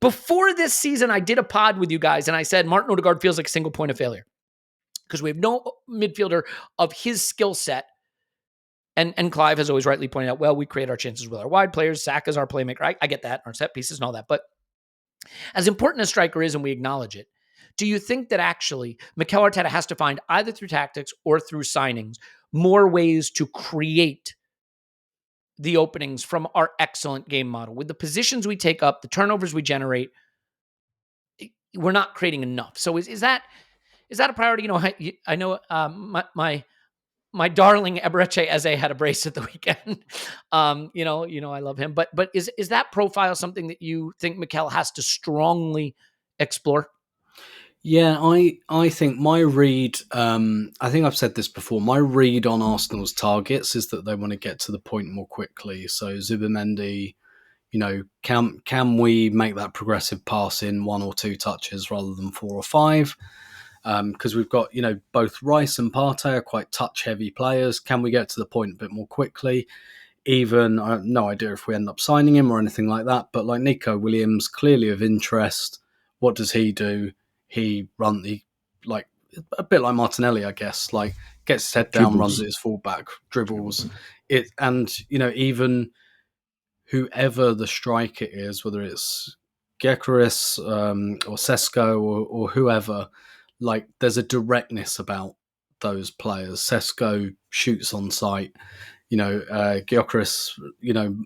before this season, I did a pod with you guys, and I said Martin Odegaard feels like a single point of failure because we have no midfielder of his skill set. And Clive has always rightly pointed out, well, we create our chances with our wide players. Saka's our playmaker. I get that, our set pieces and all that. But as important as striker is, and we acknowledge it, do you think that actually Mikel Arteta has to find, either through tactics or through signings, more ways to create the openings from our excellent game model? With the positions we take up, the turnovers we generate, we're not creating enough. So is that a priority? I know my darling Eberechi Eze had a brace at the weekend. I love him. But is that profile something that you think Mikel has to strongly explore? Yeah, I think my read, I think I've said this before, my read on Arsenal's targets is that they want to get to the point more quickly. So Zubimendi, can we make that progressive pass in 1 or 2 touches rather than 4 or 5? Because we've got, both Rice and Partey are quite touch-heavy players. Can we get to the point a bit more quickly? Even, I have no idea if we end up signing him or anything like that, but like Nico Williams, clearly of interest. What does he do? He a bit like Martinelli, I guess. Like gets his head down, Dribbles. runs at his fullback, dribbles it, and even whoever the striker is, whether it's Gyökeres or Sesko or whoever, like there's a directness about those players. Sesko shoots on sight. Gyökeres,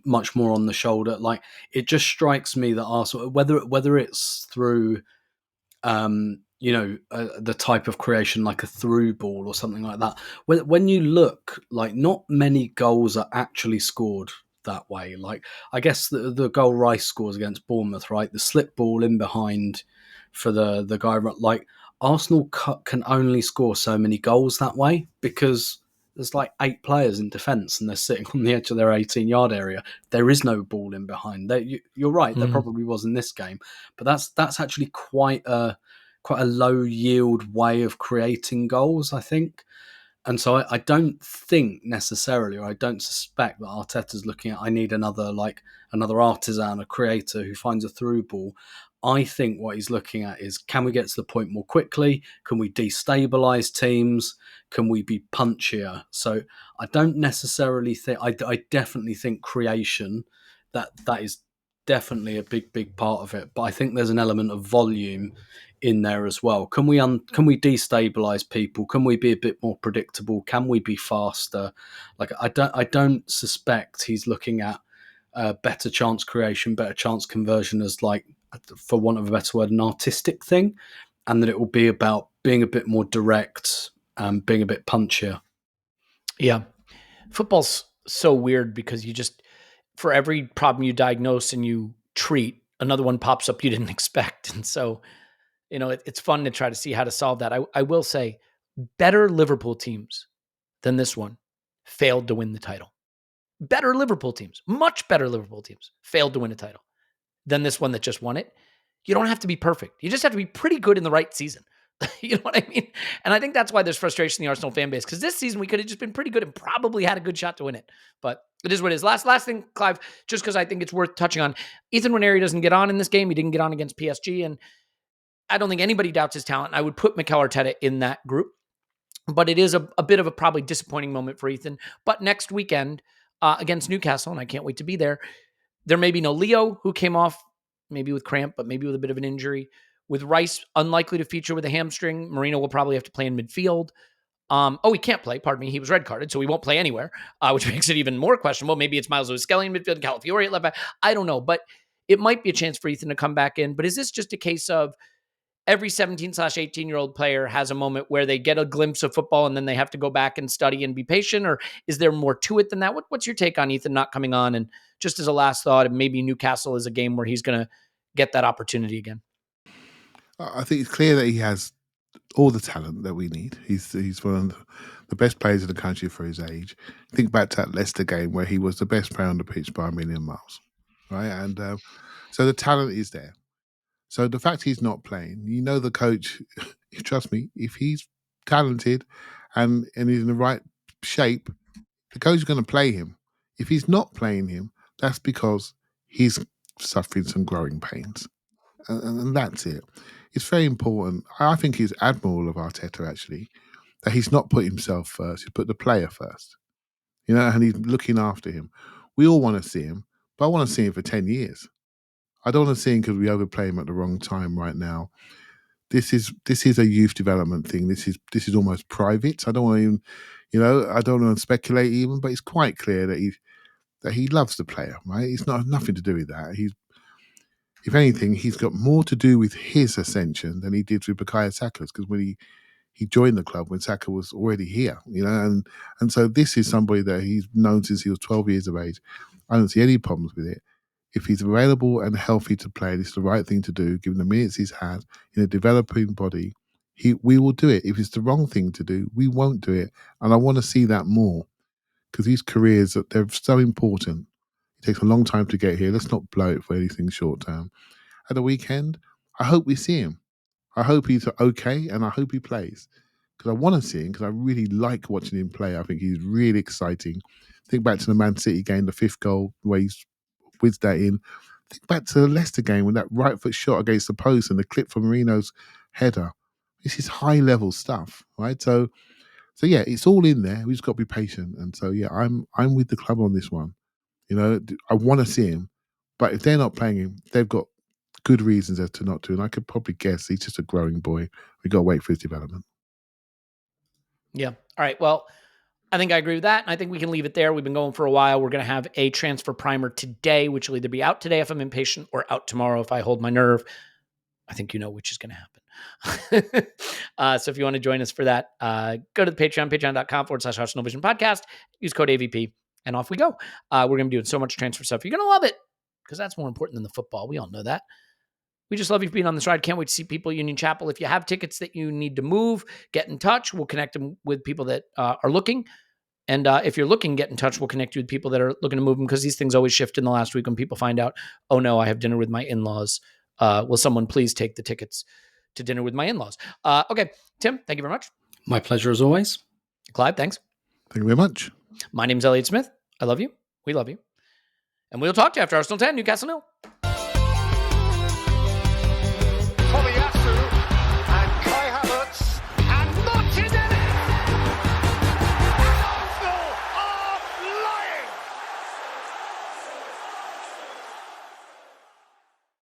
much more on the shoulder. Like it just strikes me that Arsenal, whether it's through, the type of creation like a through ball or something like that. When you look, like not many goals are actually scored that way. Like I guess the goal Rice scores against Bournemouth, right? The slip ball in behind for the guy, like Arsenal can only score so many goals that way because there's like 8 players in defence and they're sitting on the edge of their 18-yard area. There is no ball in behind. You're right. There probably was in this game, but that's actually quite a low yield way of creating goals, I think. And so I don't think necessarily, or I don't suspect that Arteta's looking at, I need another artisan, a creator who finds a through ball. I think what he's looking at is, can we get to the point more quickly? Can we destabilise teams? Can we be punchier? So I don't necessarily think, I definitely think creation, that is definitely a big part of it. But I think there's an element of volume in there as well. Can we destabilize people? Can we be a bit more predictable? Can we be faster? Like I don't suspect he's looking at better chance creation, better chance conversion as, like, for want of a better word, an artistic thing, and that it will be about being a bit more direct and being a bit punchier. Yeah. Football's so weird because you just, for every problem you diagnose and you treat, another one pops up you didn't expect. And so, it's fun to try to see how to solve that. I will say better Liverpool teams than this one failed to win the title. Better Liverpool teams, much better Liverpool teams failed to win a title than this one that just won it. You don't have to be perfect. You just have to be pretty good in the right season. You know what I mean? And I think that's why there's frustration in the Arsenal fan base, because this season we could have just been pretty good and probably had a good shot to win it. But it is what it is. Last thing, Clive, just because I think it's worth touching on. Ethan Nwaneri doesn't get on in this game. He didn't get on against PSG, and I don't think anybody doubts his talent. I would put Mikel Arteta in that group. But it is a bit of a probably disappointing moment for Ethan. But next weekend against Newcastle, and I can't wait to be there, there may be no Leo, who came off maybe with cramp, but maybe with a bit of an injury. With Rice unlikely to feature with a hamstring, Merino will probably have to play in midfield. He can't play, pardon me. He was red carded, so he won't play anywhere, which makes it even more questionable. Maybe it's Miles Lewis-Skelly in midfield, Calafiori at left back. I don't know, but it might be a chance for Ethan to come back in. But is this just a case of every 17/18-year-old player has a moment where they get a glimpse of football and then they have to go back and study and be patient? Or is there more to it than that? What's your take on Ethan not coming on? And just as a last thought, maybe Newcastle is a game where he's going to get that opportunity again. I think it's clear that he has all the talent that we need. He's one of the best players in the country for his age. Think back to that Leicester game where he was the best player on the pitch by a million miles, right? And so the talent is there. So the fact he's not playing, the coach, trust me, if he's talented and he's in the right shape, the coach is going to play him. If he's not playing him, that's because he's suffering some growing pains. And that's it. It's very important. I think he's admirable of Arteta, actually, that he's not put himself first. He's put the player first, and he's looking after him. We all want to see him, but I want to see him for 10 years. I don't want to see him because we overplay him at the wrong time right now. This is a youth development thing. This is almost private. I don't want to even, I don't want to speculate even, but it's quite clear that he loves the player, right? It's nothing to do with that. If anything, he's got more to do with his ascension than he did with Bukayo Saka's, because when he joined the club when Saka was already here, and so this is somebody that he's known since he was 12 years of age. I don't see any problems with it. If he's available and healthy to play, it's the right thing to do, given the minutes he's had in a developing body. We will do it. If it's the wrong thing to do, we won't do it. And I want to see that more, because these careers, they're so important. It takes a long time to get here. Let's not blow it for anything short term. At the weekend, I hope we see him. I hope he's okay, and I hope he plays, because I want to see him, because I really like watching him play. I think he's really exciting. Think back to the Man City game, the 5th goal, where he's whizzed that in. Think back to the Leicester game with that right foot shot against the post and the clip from Merino's header. This is high level stuff, right? So yeah, it's all in there. We just got to be patient. And so yeah, I'm with the club on this one. I want to see him, but if they're not playing him, they've got good reasons as to not to. And I could probably guess he's just a growing boy. We got to wait for his development. Yeah. All right. Well, I think I agree with that. And I think we can leave it there. We've been going for a while. We're going to have a transfer primer today, which will either be out today if I'm impatient or out tomorrow if I hold my nerve. I think you know which is going to happen. So if you want to join us for that, go to the Patreon, patreon.com/ArsenalVision Podcast. Use code AVP, and off we go. We're going to be doing so much transfer stuff. You're going to love it because that's more important than the football. We all know that. We just love you for being on this ride. Can't wait to see people at Union Chapel. If you have tickets that you need to move, get in touch. We'll connect them with people that are looking. And if you're looking, get in touch. We'll connect you with people that are looking to move them because these things always shift in the last week when people find out, oh no, I have dinner with my in-laws. Will someone please take the tickets to dinner with my in-laws? Okay, Tim, thank you very much. My pleasure as always. Clive, thanks. Thank you very much. My name's Elliot Smith. I love you. We love you. And we'll talk to you after Arsenal 10, Newcastle 0.